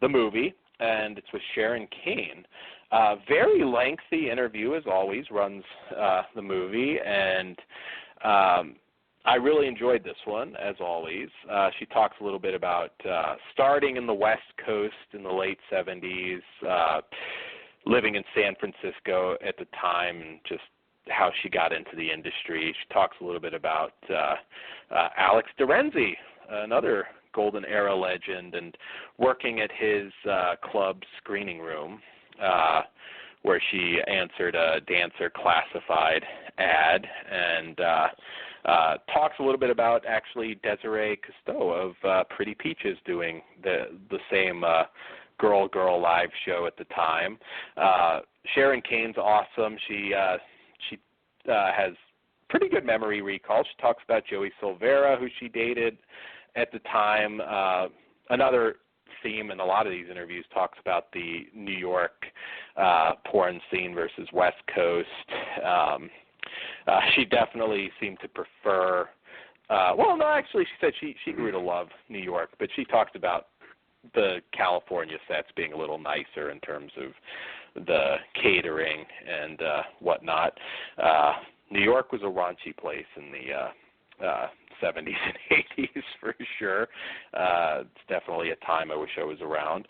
the movie, and it's with Sharon Kane. Very lengthy interview, as always, runs the movie, and I really enjoyed this one, as always. She talks a little bit about starting in the West Coast in the late 70s, living in San Francisco at the time, and just how she got into the industry. She talks a little bit about Alex DeRenzi, another Golden Era legend, and working at his club screening room, where she answered a Dancer Classified ad, and talks a little bit about actually Desiree Cousteau of Pretty Peaches doing the same Girl live show at the time. Sharon Kane's awesome. She has pretty good memory recall. She talks about Joey Silvera, who she dated at the time. Another theme in a lot of these interviews talks about the New York porn scene versus West Coast. She definitely seemed to prefer, she said she grew to love New York, but she talked about the California sets being a little nicer in terms of the catering and whatnot. New York was a raunchy place in the 70s and 80s for sure. It's definitely a time I wish I was around.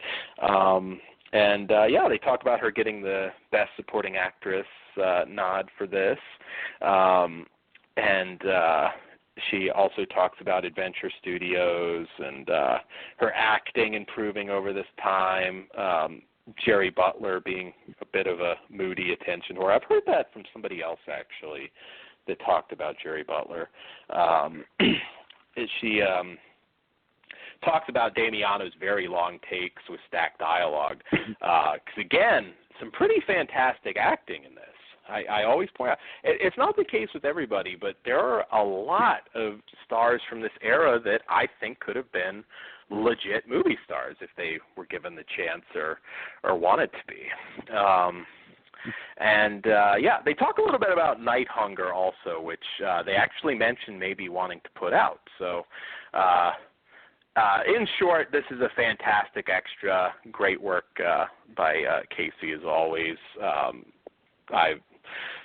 They talk about her getting the Best Supporting Actress nod for this. She also talks about Adventure Studios and her acting improving over this time. Jerry Butler being a bit of a moody attention whore. I've heard that from somebody else, actually, that talked about Jerry Butler. She talks about Damiano's very long takes with stacked dialogue. Because, again, some pretty fantastic acting in this. I always point out, it's not the case with everybody, but there are a lot of stars from this era that I think could have been legit movie stars if they were given the chance or wanted to be. They talk a little bit about Night Hunger also, which they actually mentioned maybe wanting to put out. So, in short, this is a fantastic extra. Great work by Casey, as always.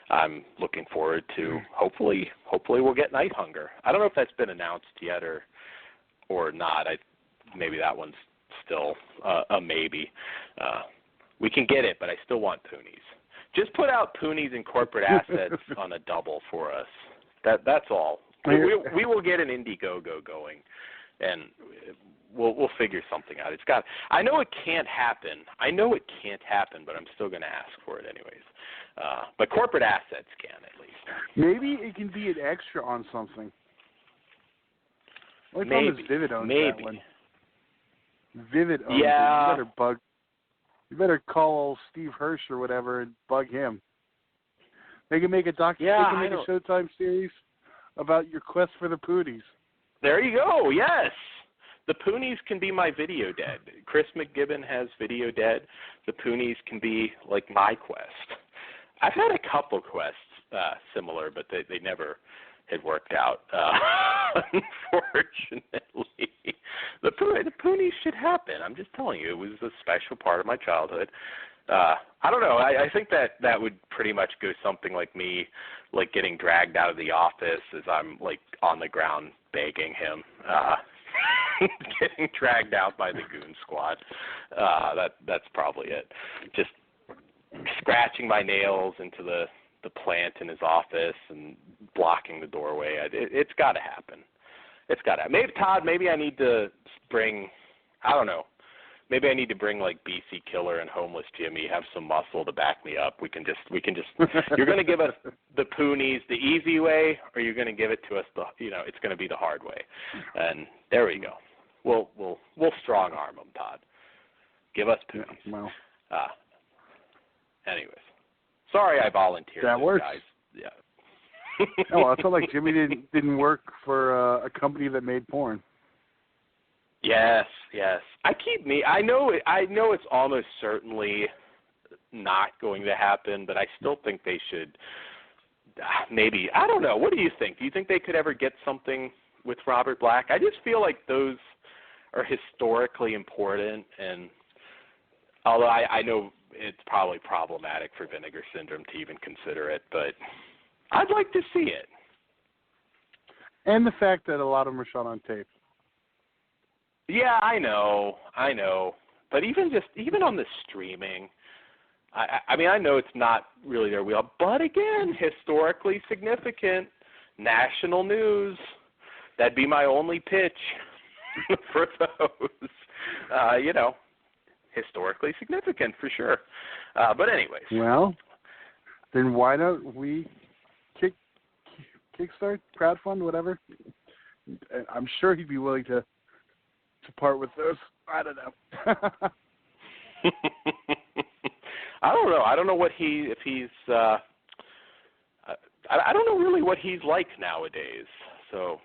I'm looking forward to hopefully we'll get Night Hunger. I don't know if that's been announced yet or not. Maybe that one's still a maybe. We can get it, but I still want Poonies. Just put out Poonies and Corporate Assets on a double for us. That's all. We will get an Indiegogo going, and we'll figure something out. I know it can't happen, but I'm still going to ask for it anyways. But Corporate Assets can, at least. Maybe it can be an extra on something. What problem is Vivid owns that one? Vivid owns it. You better call Steve Hirsch or whatever and bug him. They can make a a Showtime series about your quest for the Poonies. There you go. Yes. The Poonies can be my Video Dead. Chris McGibbon has Video Dead. The Poonies can be like my quest. I've had a couple quests similar, but they never had worked out, unfortunately. The Poonies should happen. I'm just telling you, it was a special part of my childhood. I don't know. I think that would pretty much go something like me, like getting dragged out of the office as I'm like on the ground begging him, getting dragged out by the goon squad. That's probably it. Just scratching my nails into the plant in his office and blocking the doorway. It's got to happen. It's got to happen. Maybe, Todd, maybe I need to bring, I don't know, Maybe I need to bring like BC Killer and Homeless Jimmy, have some muscle to back me up. We can just you're going to give us the Poonies the easy way, or you're going to give it to us it's going to be the hard way. And there we go. We'll strong arm them, Todd. Give us Poonies. Yeah, well. Anyways. Sorry I volunteered. That works. Guys. Yeah. Oh, well, I felt like Jimmy didn't work for a company that made porn. Yes. I know it's almost certainly not going to happen, but I still think they should. Maybe, I don't know. What do you think? Do you think they could ever get something with Robert Black? I just feel like those are historically important, and although I know it's probably problematic for Vinegar Syndrome to even consider it, but I'd like to see it. And the fact that a lot of them are shot on tape. Yeah, I know. But even on the streaming, I mean, I know it's not really their wheel, but again, historically significant, national news. That'd be my only pitch for those. Historically significant for sure. But anyways. Well, then why don't we Kickstart, crowdfund, whatever? I'm sure he'd be willing to part with those. I don't know. I don't know. I don't know what if he's. I don't know really what he's like nowadays. So,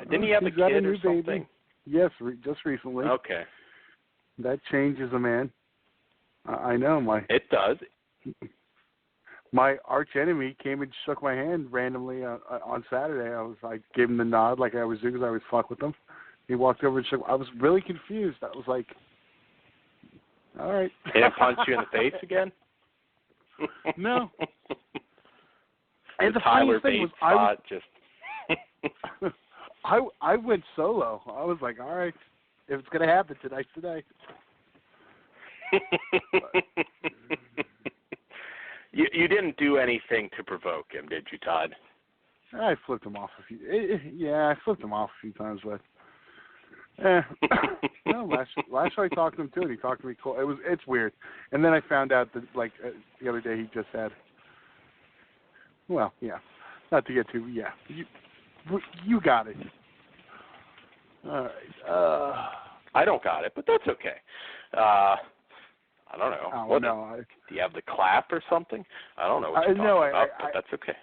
didn't he have a kid or something? Baby. Yes, just recently. Okay. That changes a man. I know It does. My arch enemy came and shook my hand randomly on Saturday. I gave him the nod like I always do because I always fuck with him. He walked over and shook. I was really confused. I was like, all right. Did he punch you in the face again? No. And the Tyler funniest thing was I went solo. I was like, all right, if it's going to happen, tonight's today. You didn't do anything to provoke him, did you, Todd? I flipped him off a few. I flipped him off a few times, but no. Last time I talked to him too, and he talked to me cool. It's weird. And then I found out that the other day he just had. Well, yeah, not to get too. Yeah, you got it. All right. I don't got it, but that's okay. I don't know. Do you have the clap or something? I don't know what you're talking about, but that's okay.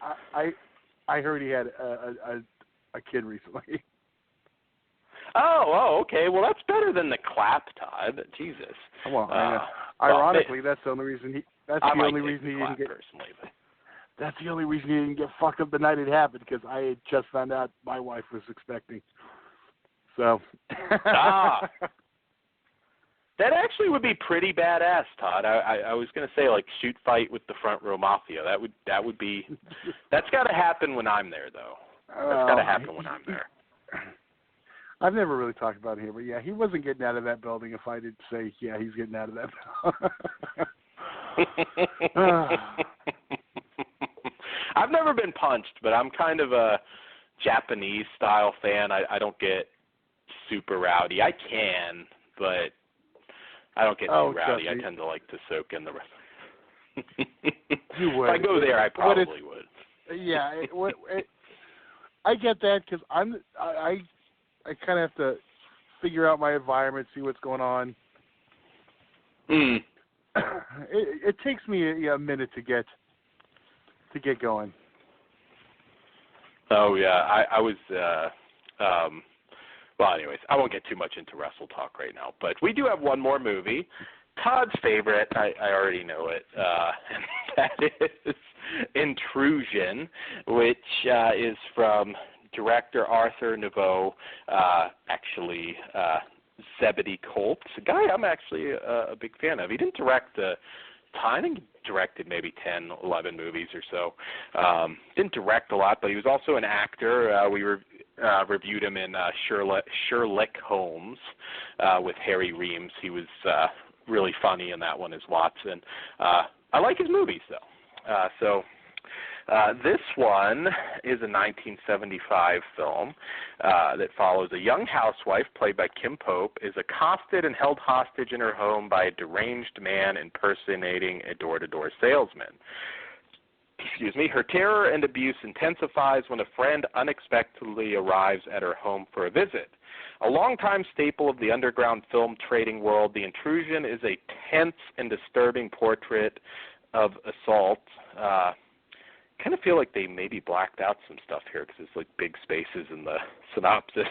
I heard he had a kid recently. Oh, okay. Well, that's better than the clap, Todd. Jesus. Well, ironically, that's the only reason he. That's the only reason he didn't get. Personally, but. That's the only reason he didn't get fucked up the night it happened, because I had just found out my wife was expecting. So. That actually would be pretty badass, Todd. I was going to say, like, shoot fight with the front row mafia. That would be. That's got to happen when I'm there, though. That's got to happen when I'm there. I've never really talked about it here, but yeah, he wasn't getting out of that building. If I did say, yeah, he's getting out of that building. I've never been punched, but I'm kind of a Japanese style fan. I don't get super rowdy. I can, but I don't get too rowdy. I tend to like to soak in the rest. You would. If I go there, I probably would. Yeah, I get that, because I kind of have to figure out my environment, see what's going on. It takes me a minute to get going. Oh yeah, I was. Well, anyways, I won't get too much into Wrestle Talk right now, but we do have one more movie. Todd's favorite, I already know it, and that is Intrusion, which is from director Arthur Neveu, actually Zebedee Colts, a guy I'm actually a big fan of. He didn't direct I think he directed maybe 10, 11 movies or so. Didn't direct a lot, but he was also an actor. We reviewed him in Sherlock Holmes with Harry Reams. He was really funny in that one as Watson. I like his movies, though. So This one is a 1975 film that follows a young housewife played by Kim Pope is accosted and held hostage in her home by a deranged man impersonating a door-to-door salesman. Excuse me. Her terror and abuse intensifies when a friend unexpectedly arrives at her home for a visit. A longtime staple of the underground film trading world, The Intrusion is a tense and disturbing portrait of assault. Kind of feel like they maybe blacked out some stuff here because there's like big spaces in the synopsis.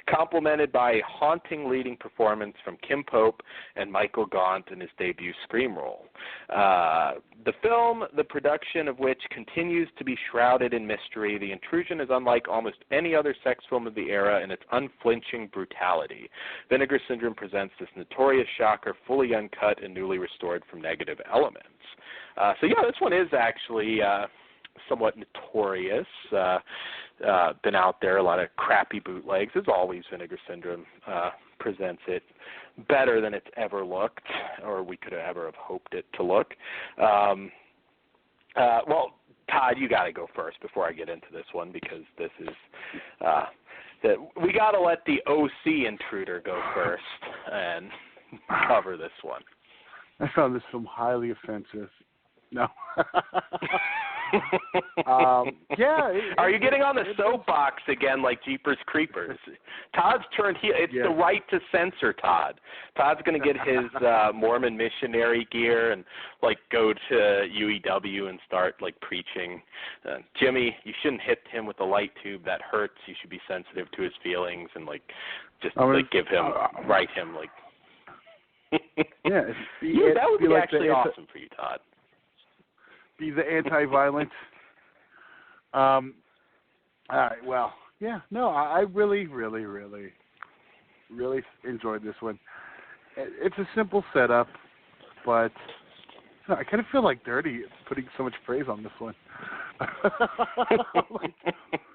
Complemented by a haunting leading performance from Kim Pope and Michael Gaunt in his debut Scream role. The film, the production of which continues to be shrouded in mystery, The Intrusion is unlike almost any other sex film of the era in its unflinching brutality. Vinegar Syndrome presents this notorious shocker fully uncut and newly restored from negative elements. So yeah, this one is actually somewhat notorious. Been out there, a lot of crappy bootlegs. As always, Vinegar Syndrome presents it better than it's ever looked, or we could ever have hoped it to look. Well, Todd, you got to go first before I get into this one because this is we got to let the OC intruder go first and cover this one. I found this film highly offensive. No. Yeah. Are you getting on the soapbox again like Jeepers Creepers? Todd's turned heel. It's the right to censor Todd. Todd's going to get his Mormon missionary gear and like go to UEW and start like preaching. Jimmy, you shouldn't hit him with a light tube. That hurts. You should be sensitive to his feelings and like just like give him, write him like. Yeah, that would be actually awesome for you, Todd. Be the anti-violent. All right. Well, yeah. No, I really, really, really, really enjoyed this one. It's a simple setup, but I kind of feel like Dirty putting so much praise on this one.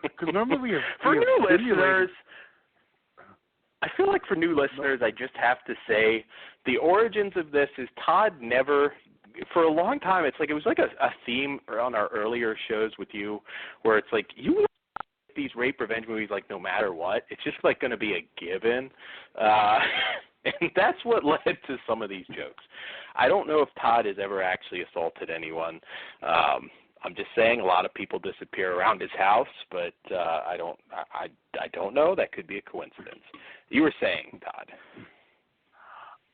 Because normally we have for new listeners. I feel like for new listeners, I just have to say the origins of this is Todd never. For a long time, it's like it was like a theme on our earlier shows with you, where it's like you like these rape revenge movies like no matter what, it's just like going to be a given, and that's what led to some of these jokes. I don't know if Todd has ever actually assaulted anyone. I'm just saying a lot of people disappear around his house, but I don't know. That could be a coincidence. You were saying, Todd.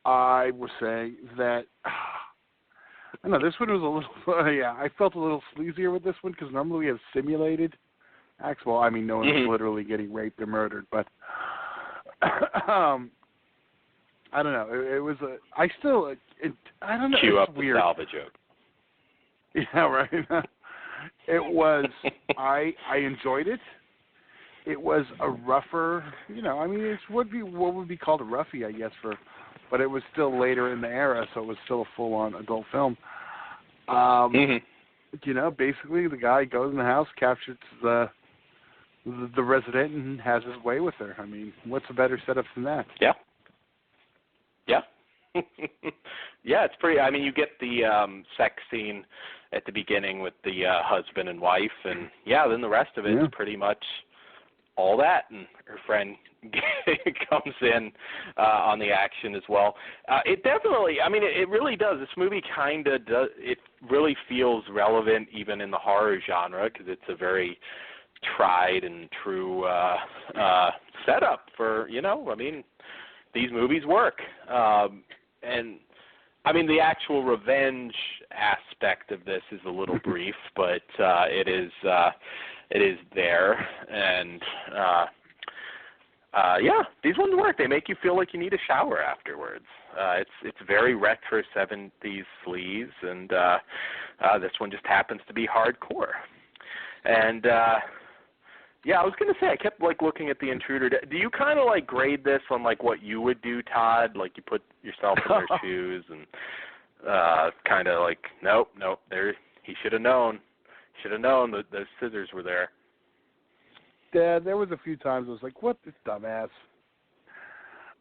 I was saying that. I know this one was a little, I felt a little sleazier with this one because normally we have simulated acts. Well, I mean, no one's literally getting raped or murdered, but I don't know. It was I don't know. Cue it's up weird. The salva joke. Yeah, right. It was. I enjoyed it. It was a rougher, I mean, it would be what would be called a roughie, I guess, but it was still later in the era, so it was still a full-on adult film. Basically the guy goes in the house, captures the resident, and has his way with her. I mean, what's a better setup than that? Yeah. Yeah. Yeah, it's pretty. I mean, you get the sex scene at the beginning with the husband and wife, and then the rest of it is pretty much all that, and her friend comes in on the action as well. It definitely, I mean, it really does. This movie kind of does, it really feels relevant even in the horror genre because it's a very tried and true setup for, I mean, these movies work. And, I mean, the actual revenge aspect of this is a little brief, but it is there, and these ones work. They make you feel like you need a shower afterwards. It's very retro 70s sleaze, and this one just happens to be hardcore. And I was gonna say I kept like looking at The Intruder. Do you kind of like grade this on like what you would do, Todd? Like you put yourself in their shoes and kind of like, nope, there he should have known. Should have known that those scissors were there. Yeah, there was a few times I was like, what this dumbass?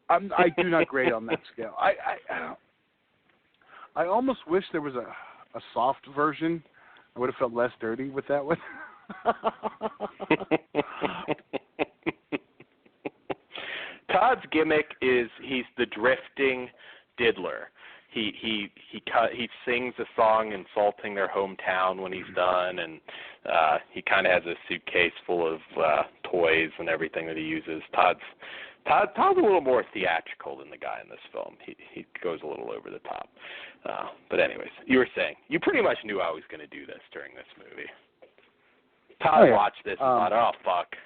I do not grade on that scale. I almost wish there was a soft version I would have felt less dirty with that one. Todd's gimmick is he's the drifting diddler. He sings a song insulting their hometown when he's done, and he kind of has a suitcase full of toys and everything that he uses. Todd's a little more theatrical than the guy in this film. He goes a little over the top. But anyways, you were saying you pretty much knew I was going to do this during this movie. Todd watched this and thought, "Oh fuck."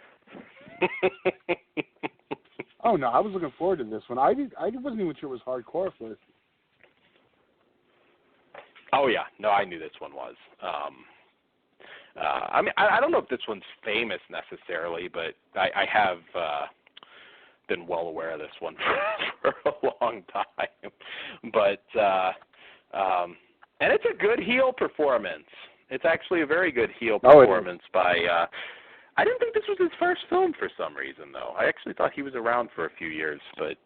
Oh no, I was looking forward to this one. I wasn't even sure it was hardcore first. Oh yeah, no, I knew this one was. I mean, I don't know if this one's famous necessarily, but I have been well aware of this one for a long time. But and it's a good heel performance. It's actually a very good heel performance by. I didn't think this was his first film for some reason, though. I actually thought he was around for a few years, but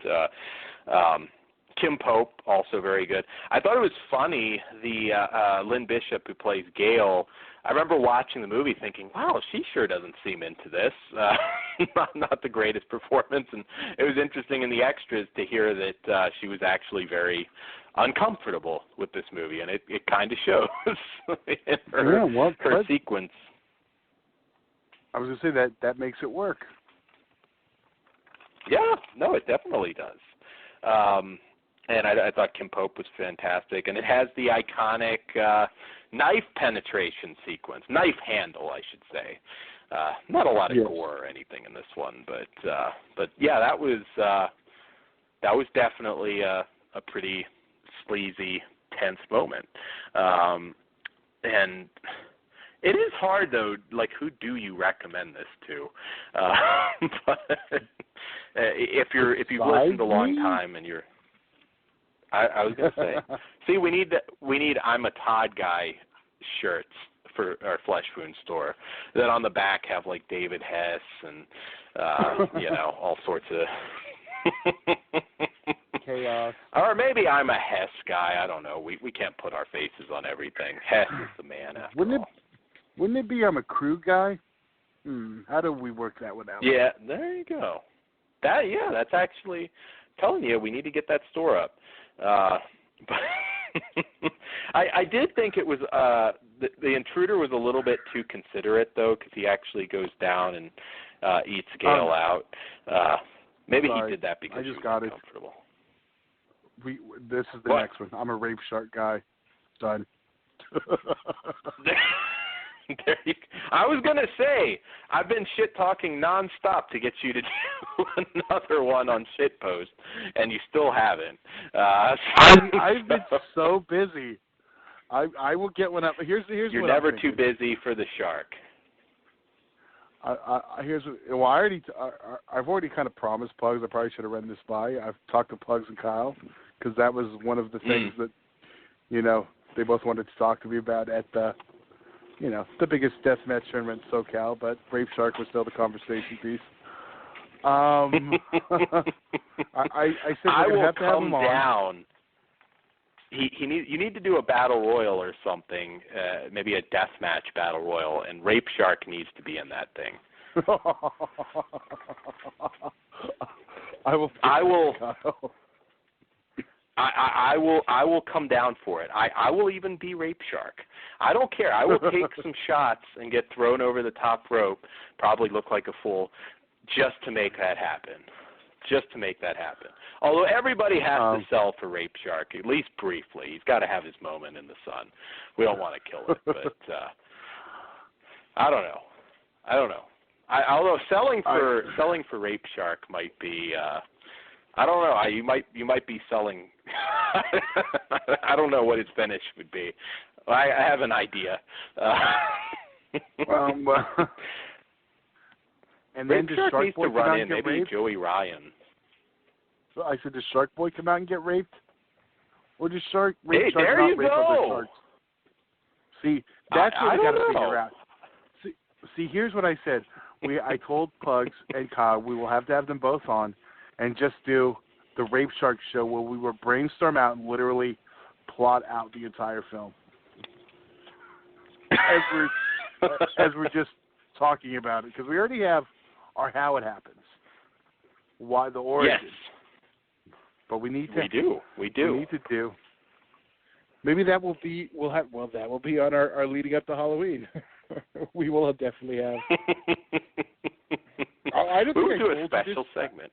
Kim Pope, also very good. I thought it was funny, the Lynn Bishop, who plays Gail, I remember watching the movie thinking, wow, she sure doesn't seem into this. Not the greatest performance, and it was interesting in the extras to hear that she was actually very uncomfortable with this movie, and it kind of shows in her sequence. I was going to say that makes it work. Yeah, no, it definitely does. And I thought Kim Pope was fantastic. And it has the iconic knife penetration sequence, knife handle, I should say. Not a lot of gore or anything in this one, but yeah, that was definitely a pretty sleazy, tense moment. And it is hard, though, like, who do you recommend this to? But if you've listened a long time and you're, I was gonna say, see, we need I'm a Todd guy shirts for our Flesh Wound store that on the back have like David Hess and all sorts of chaos. Or maybe I'm a Hess guy. I don't know. We can't put our faces on everything. Hess is the man after all. Wouldn't it be I'm a crew guy? How do we work that one out? Yeah, there you go. That's actually telling you we need to get that store up. But I did think it was the intruder was a little bit too considerate though, because he actually goes down and eats Gail out. Maybe he did that because he was uncomfortable. This is the next one. I'm a rape shark guy. Done. I was going to say, I've been shit-talking nonstop to get you to do another one on Shitpost, and you still haven't. I've been so busy. I will get one up. Here's You're what never I'm too busy for the shark. I've already kind of promised Pugs. I probably should have run this by. I've talked to Pugs and Kyle, because that was one of the things that, they both wanted to talk to me about at the biggest deathmatch tournament in SoCal, but Rape Shark was still the conversation piece. I said we're going to have to have him on. You need to do a battle royal or something, maybe a deathmatch battle royal, and Rape Shark needs to be in that thing. I will come down for it. I will even be Rape Shark. I don't care. I will take some shots and get thrown over the top rope, probably look like a fool, just to make that happen. Although everybody has to sell for Rape Shark, at least briefly. He's got to have his moment in the sun. We don't want to kill it, but I don't know. Although selling for Rape Shark might be, I don't know. You might be selling. I don't know what his finish would be. I have an idea. And then Rape Shark Shark needs Boy to run in. Maybe Raped? Joey Ryan. So I said, does Shark Boy come out and get raped? Or does Rape Shark there not you rape go. other sharks? See, that's what we got to figure out. See, here's what I said. I told Pugs and Kyle we will have to have them both on and just do the Rape Shark show where we will brainstorm out and literally plot out the entire film. as we're just talking about it, because we already have our how it happens, why the origin. Yes. But we need to. We do. We need to do. Maybe that will be. That will be on our leading up to Halloween. We will definitely have. I don't think we'll do I a special segment.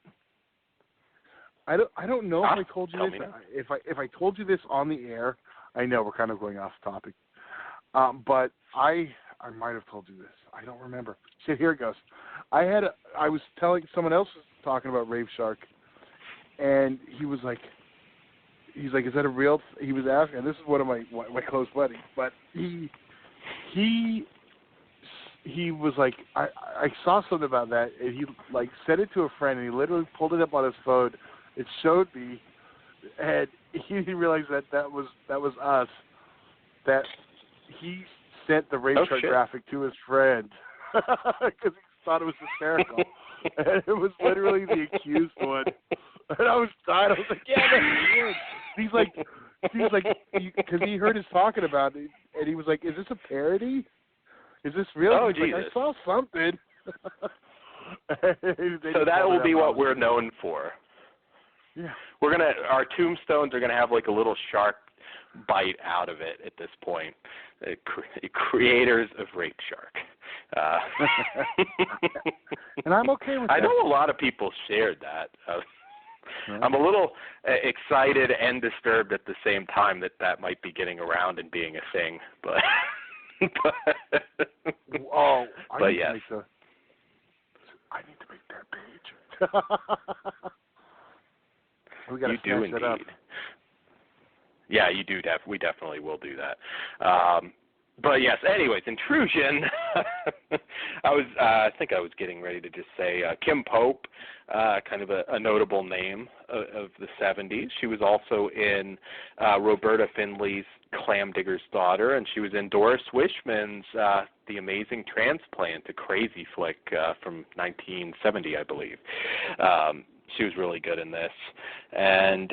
I don't know if I told you this. Now. If I told you this on the air, I know we're kind of going off topic. But I might have told you this. I don't remember. Shit, here it goes. I was telling someone else was talking about Rave Shark, and he was like, is that a real? He was asking, and this is one of my close buddies, but he was like, I saw something about that, and he like sent it to a friend, and he literally pulled it up on his phone. It showed me, and he didn't realize that was us. That he sent the Rave Shark graphic to his friend because he thought it was hysterical, and it was literally the accused one. And I was dying. I was like, yeah, that's weird. He's like, because he heard us talking about it, and he was like, is this a parody? Is this real? Oh, Jesus. Like, I saw something. So that will be what we're known for. Yeah. Our tombstones are gonna have like a little shark bite out of it at this point. Creators of Rape Shark. And I'm okay with that. I know a lot of people shared that. I'm a little excited and disturbed at the same time that might be getting around and being a thing, but I need yes. to make that page. We got to smash that up. Yeah, you do. We definitely will do that. But yes. Anyways, Intrusion. I think I was getting ready to just say Kim Pope, kind of a notable name of the 70s. She was also in Roberta Findlay's Clam Digger's Daughter, and she was in Doris Wishman's The Amazing Transplant, a crazy flick from 1970, I believe. She was really good in this, and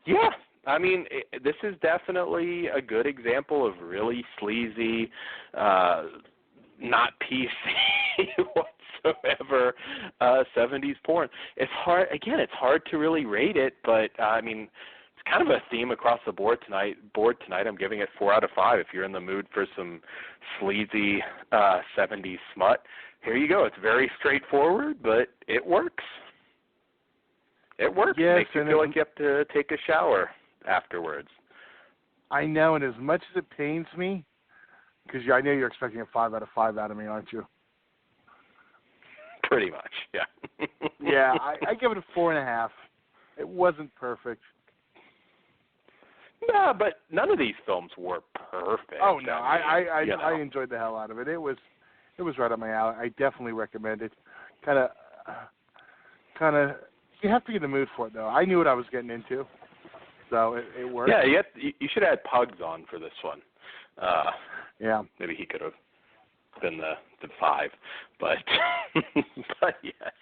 yeah. I mean, this is definitely a good example of really sleazy, not PC whatsoever 70s porn. It's hard to really rate it, but I mean, it's kind of a theme across the board tonight. I'm giving it 4 out of 5. If you're in the mood for some sleazy 70s smut, here you go. It's very straightforward, but it works. It works. Yes, Makes you feel like you have to take a shower afterwards. I know, and as much as it pains me, because I know you're expecting a 5 out of 5 out of me, aren't you? Pretty much, yeah. Yeah, I give it a 4.5. It wasn't perfect. No, but none of these films were perfect. Oh no, I enjoyed the hell out of it. It was right up my alley. I definitely recommend it. Kind of. You have to get in the mood for it, though. I knew what I was getting into. So it worked. Yeah, you should have had Pugs on for this one. Yeah. Maybe he could have been the 5. But but yes.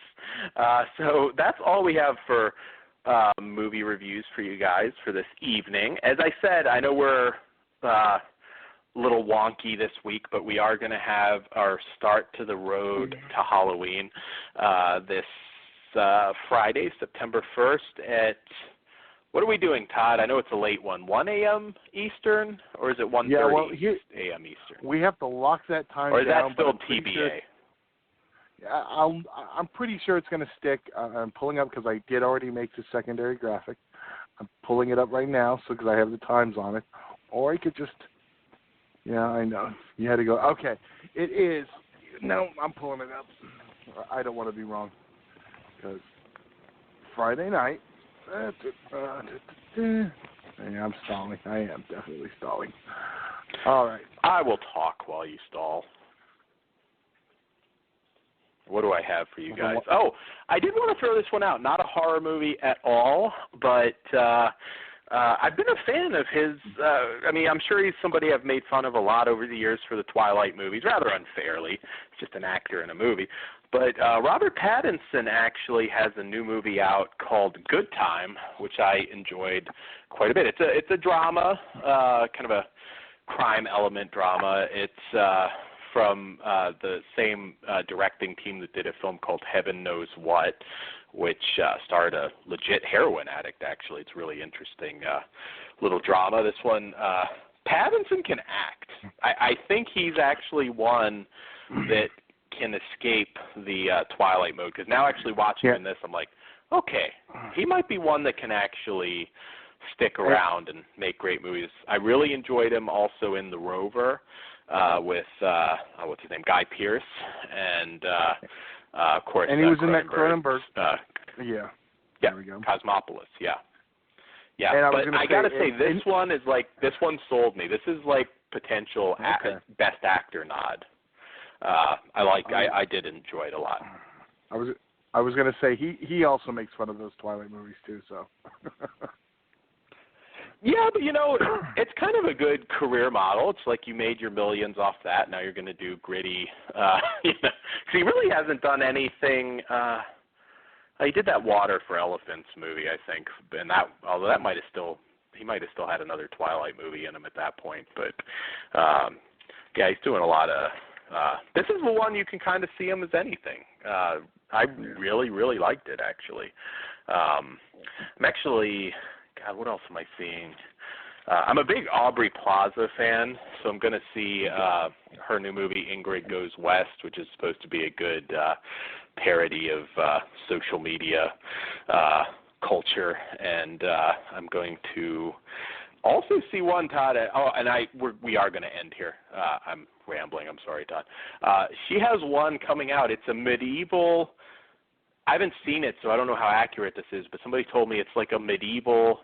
So that's all we have for movie reviews for you guys for this evening. As I said, I know we're a little wonky this week, but we are going to have our start to the road to Halloween this Friday, September 1st at, what are we doing, Todd? I know it's a late one. 1 a.m. Eastern, or is it 1:30 a.m. Eastern? We have to lock that time down. Or is that still TBA? I'm pretty sure it's going to stick. I'm pulling up because I did already make the secondary graphic. I'm pulling it up right now because I have the times on it. Or I could just, yeah, I know. You had to go. Okay. It is. No, I'm pulling it up. I don't want to be wrong. Because Friday night. Yeah, I'm stalling. I am definitely stalling. All right. I will talk while you stall. What do I have for you guys? Oh, I did want to throw this one out. Not a horror movie at all, but I've been a fan of his. I mean, I'm sure he's somebody I've made fun of a lot over the years for the Twilight movies, rather unfairly. It's just an actor in a movie. But Robert Pattinson actually has a new movie out called Good Time, which I enjoyed quite a bit. It's a drama, kind of a crime element drama. It's from the same directing team that did a film called Heaven Knows What, which starred a legit heroin addict, actually. It's really interesting little drama. This one, Pattinson can act. I think he's actually one that can escape the Twilight mode, because now actually watching him in this, I'm like, okay, he might be one that can actually stick around and make great movies. I really enjoyed him also in The Rover with, what's his name, Guy Pearce, and of course, and he was in that Cronenberg. Yeah. Yeah, there we go. Cosmopolis, yeah. Yeah, and but I got to say, this one sold me. This is like potential best actor nod. I did enjoy it a lot. I was going to say, he also makes fun of those Twilight movies too, so. Yeah, but it's kind of a good career model. It's like you made your millions off that. Now you're going to do gritty. Because he really hasn't done anything. He did that Water for Elephants movie, I think, and although he might have still had another Twilight movie in him at that point. But yeah, he's doing a lot of. This is the one you can kind of see him as anything. I really, really liked it, actually. I'm actually. God, what else am I seeing? I'm a big Aubrey Plaza fan, so I'm going to see her new movie, Ingrid Goes West, which is supposed to be a good parody of social media culture. And I'm going to also see one, Todd. We are going to end here. I'm rambling. I'm sorry, Todd. She has one coming out. It's a medieval. I haven't seen it, so I don't know how accurate this is, but somebody told me it's like a medieval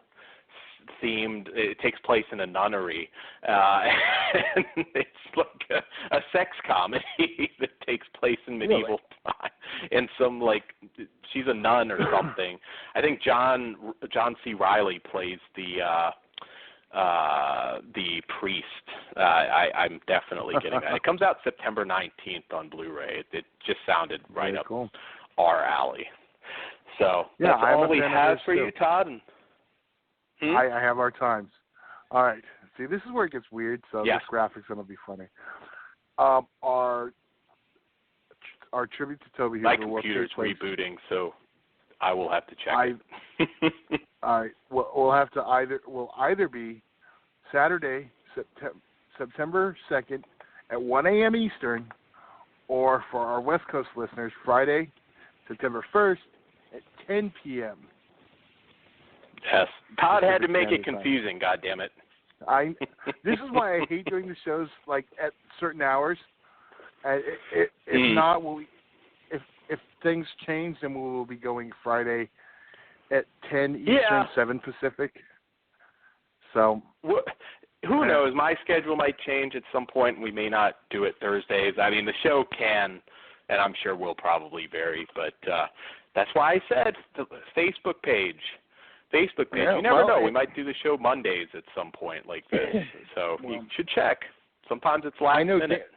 themed. It takes place in a nunnery, and it's like a sex comedy that takes place in medieval time. And she's a nun or something. I think John C. Reilly plays the priest. I'm definitely getting that. It comes out September 19th on Blu-ray. It just sounded right up our alley. So that's all we have for you, Todd. I have our times. All right. See, this is where it gets weird, so this graphic's going to be funny. Our tribute to Toby Hooper. My computer's rebooting, so I will have to check it. All right. We'll either be Saturday, September 2nd at 1 a.m. Eastern, or for our West Coast listeners, Friday, September 1st at 10 p.m. Yes. Todd had to make it confusing, goddammit. This is why I hate doing the shows at certain hours. If not, if things change, then we will be going Friday at 10 Eastern, 7 Pacific. So who knows? My schedule might change at some point, and we may not do it Thursdays. I mean, the show can, and I'm sure will probably vary, but that's why I said the Facebook page. Yeah, you never know. We might do the show Mondays at some point like this. So you should check. Sometimes it's last minute.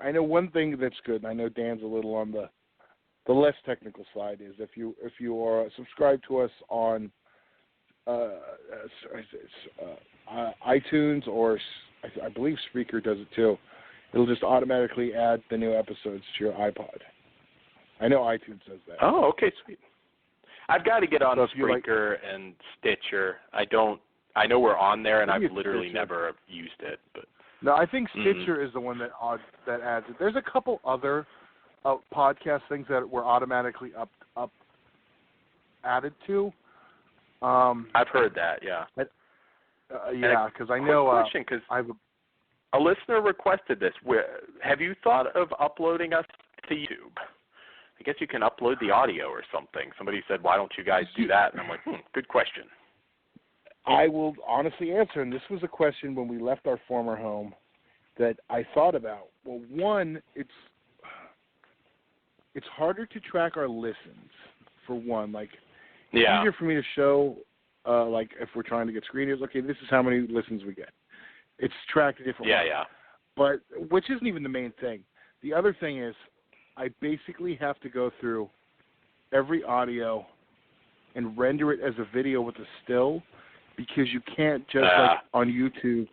I know one thing that's good, and I know Dan's a little on the less technical side, is if you are subscribed to us on iTunes, or I believe Spreaker does it too, it'll just automatically add the new episodes to your iPod. I know iTunes does that. Oh, okay, sweet. I've got to get on Spreaker and Stitcher. I know we're on there, and I've literally never used it. But no, I think Stitcher is the one that adds it. There's a couple other podcast things that were automatically up added to. I've heard that, yeah. Because I know. Question, because a listener requested this. Have you thought of uploading us to YouTube? I guess you can upload the audio or something. Somebody said, why don't you guys do that? And I'm like, good question. I will honestly answer, and this was a question when we left our former home that I thought about. Well, one, it's harder to track our listens, for one. It's easier for me to show, if we're trying to get screeners, okay, this is how many listens we get. It's tracked a different way. Yeah. But, which isn't even the main thing. The other thing is, I basically have to go through every audio and render it as a video with a still, because you can't just on YouTube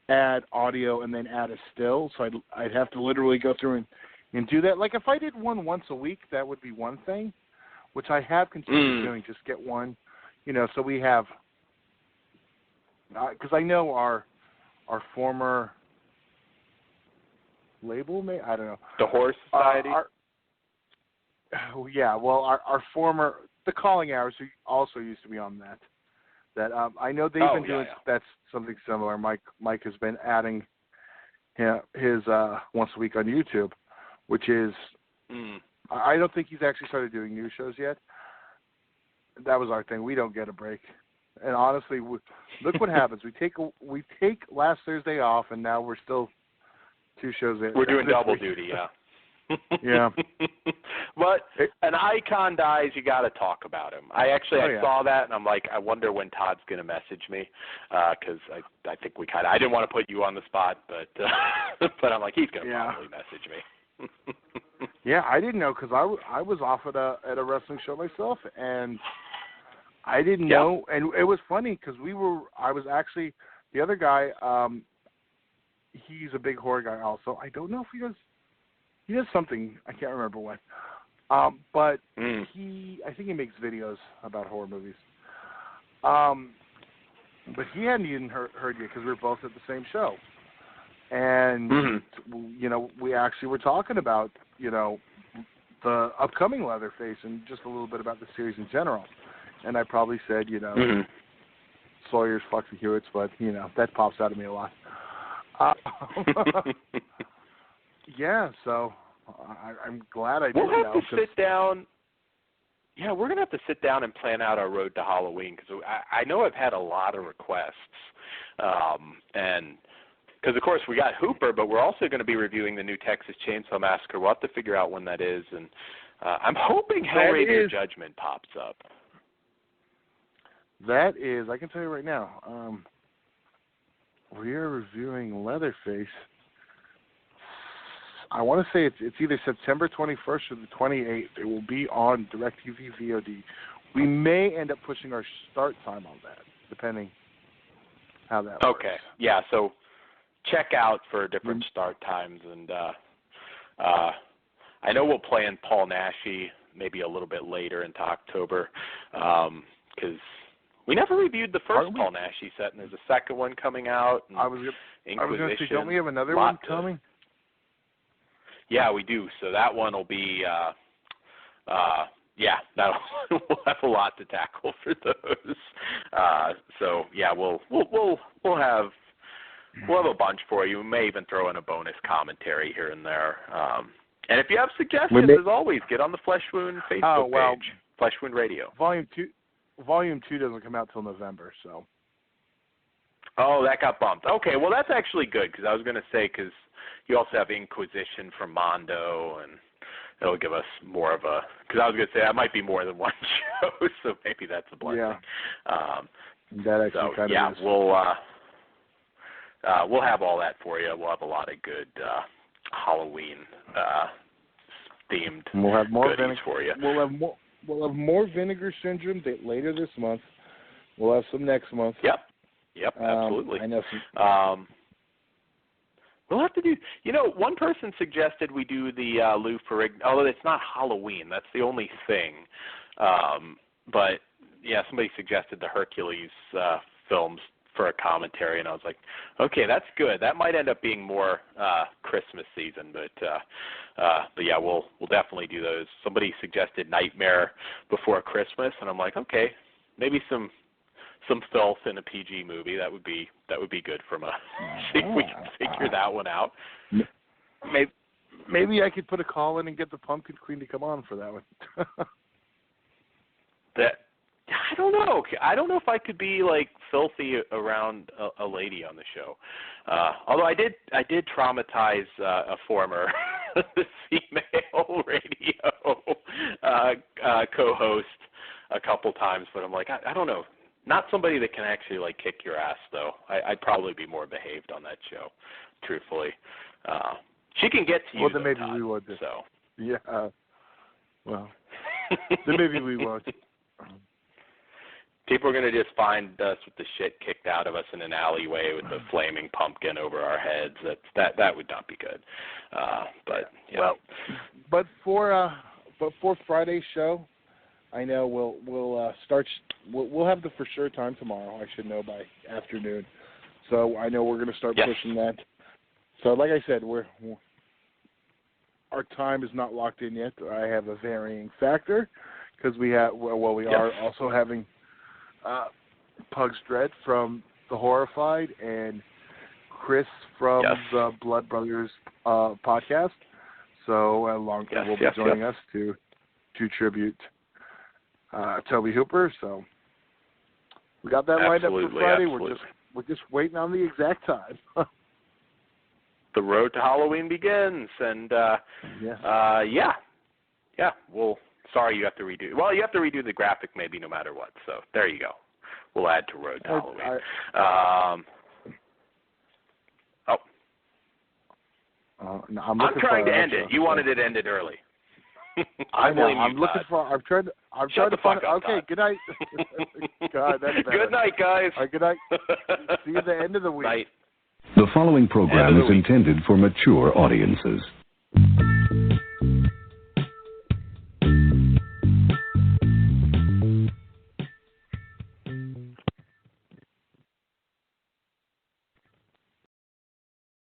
add audio and then add a still. So I'd have to literally go through and do that. Like if I did one once a week, that would be one thing, which I have considered doing. Just get one, so we have, because I know our former label, I don't know. The Horse Society? Our former, the Calling Hours, who also used to be on that. I know they've been doing that's something similar. Mike has been adding his once a week on YouTube, which is, I don't think he's actually started doing new shows yet. That was our thing. We don't get a break. And honestly, look what happens. We take last Thursday off, and now we're still 2 shows in. We're doing double duty, yeah. Yeah. But an icon dies, you got to talk about him. I saw that, and I'm like, I wonder when Todd's going to message me, because I think I didn't want to put you on the spot, but but I'm like, he's going to probably message me. Yeah, I didn't know, because I was off at a wrestling show myself, and I didn't know, and it was funny because I was actually, the other guy, he's a big horror guy also. I don't know if he does something, I can't remember what. But I think he makes videos about horror movies. But he hadn't even heard yet because we were both at the same show. And, we actually were talking about, the upcoming Leatherface and just a little bit about the series in general. And I probably said, Sawyer's fuck the Hewitts, but, that pops out of me a lot. Yeah, so I'm glad I did. We'll have to sit down. Yeah, we're going to have to sit down and plan out our road to Halloween, because I know I've had a lot of requests. And because, of course, we got Hooper, but we're also going to be reviewing the new Texas Chainsaw Massacre. We'll have to figure out when that is. And I'm hoping Hellraiser Judgment pops up. That is, I can tell you right now, we are reviewing Leatherface. I want to say it's either September 21st or the 28th. It will be on DirecTV VOD. We may end up pushing our start time on that, depending how that works. Okay. Yeah, so check out for different start times. And I know we'll plan Paul Naschy maybe a little bit later into October, because we never reviewed the first Paul Naschy set, and there's a second one coming out. I was going to say, don't we have another one coming? Yeah, we do. So that one will be, we'll have a lot to tackle for those. So yeah, we'll have a bunch for you. We may even throw in a bonus commentary here and there. And if you have suggestions, as always, get on the Flesh Wound Facebook page, Flesh Wound Radio. Volume 2 doesn't come out till November, so. Oh, that got bumped. Okay, well that's actually good, because I was going to say, because you also have Inquisition from Mondo, and it'll give us more of a, because I was going to say that might be more than one show, so maybe that's a blessing. Yeah. That actually kind of is. We'll have all that for you. We'll have a lot of good Halloween themed goodies for you. We'll have more Vinegar Syndrome later this month. We'll have some next month. Yep, absolutely. I know we'll have to do, one person suggested we do the Lou Ferrigno, although it's not Halloween. That's the only thing. But, yeah, somebody suggested the Hercules films for a commentary, and I was like, okay, that's good. That might end up being more Christmas season, but yeah, we'll definitely do those. Somebody suggested Nightmare Before Christmas, and I'm like, okay, maybe some filth in a PG movie. That would be good from a see if we can figure that one out. Maybe I could put a call in and get the Pumpkin Queen to come on for that one. I don't know. I don't know if I could be like filthy around a lady on the show. Although I did traumatize a former female radio co-host a couple times, but I'm like, I don't know. Not somebody that can actually like kick your ass though. I'd probably be more behaved on that show, truthfully. She can get to you. Well, then maybe Todd, we would. So. Yeah. Well, then maybe we won't. People are going to just find us with the shit kicked out of us in an alleyway with a flaming pumpkin over our heads. That would not be good. But yeah. Well, but for Friday's show, I know we'll start. We'll have the for sure time tomorrow. I should know by afternoon. So I know we're going to start pushing that. So like I said, our time is not locked in yet. I have a varying factor because we are also having Pug's Dread from the Horrified and Chris from the Blood Brothers podcast. So will be joining us to tribute Toby Hooper. So we got that lined up for Friday. Absolutely. We're just waiting on the exact time. The road to Halloween begins, and Well, sorry, you have to redo. Well, you have to redo the graphic maybe no matter what. So there you go. We'll add to road to Halloween. No, I'm trying to end it. You wanted it ended early. I know. I'm trying to find. Okay. Good night. God, that's better. Good night, guys. All right, good night. See you at the end of the week. Night. The following program is intended for mature audiences.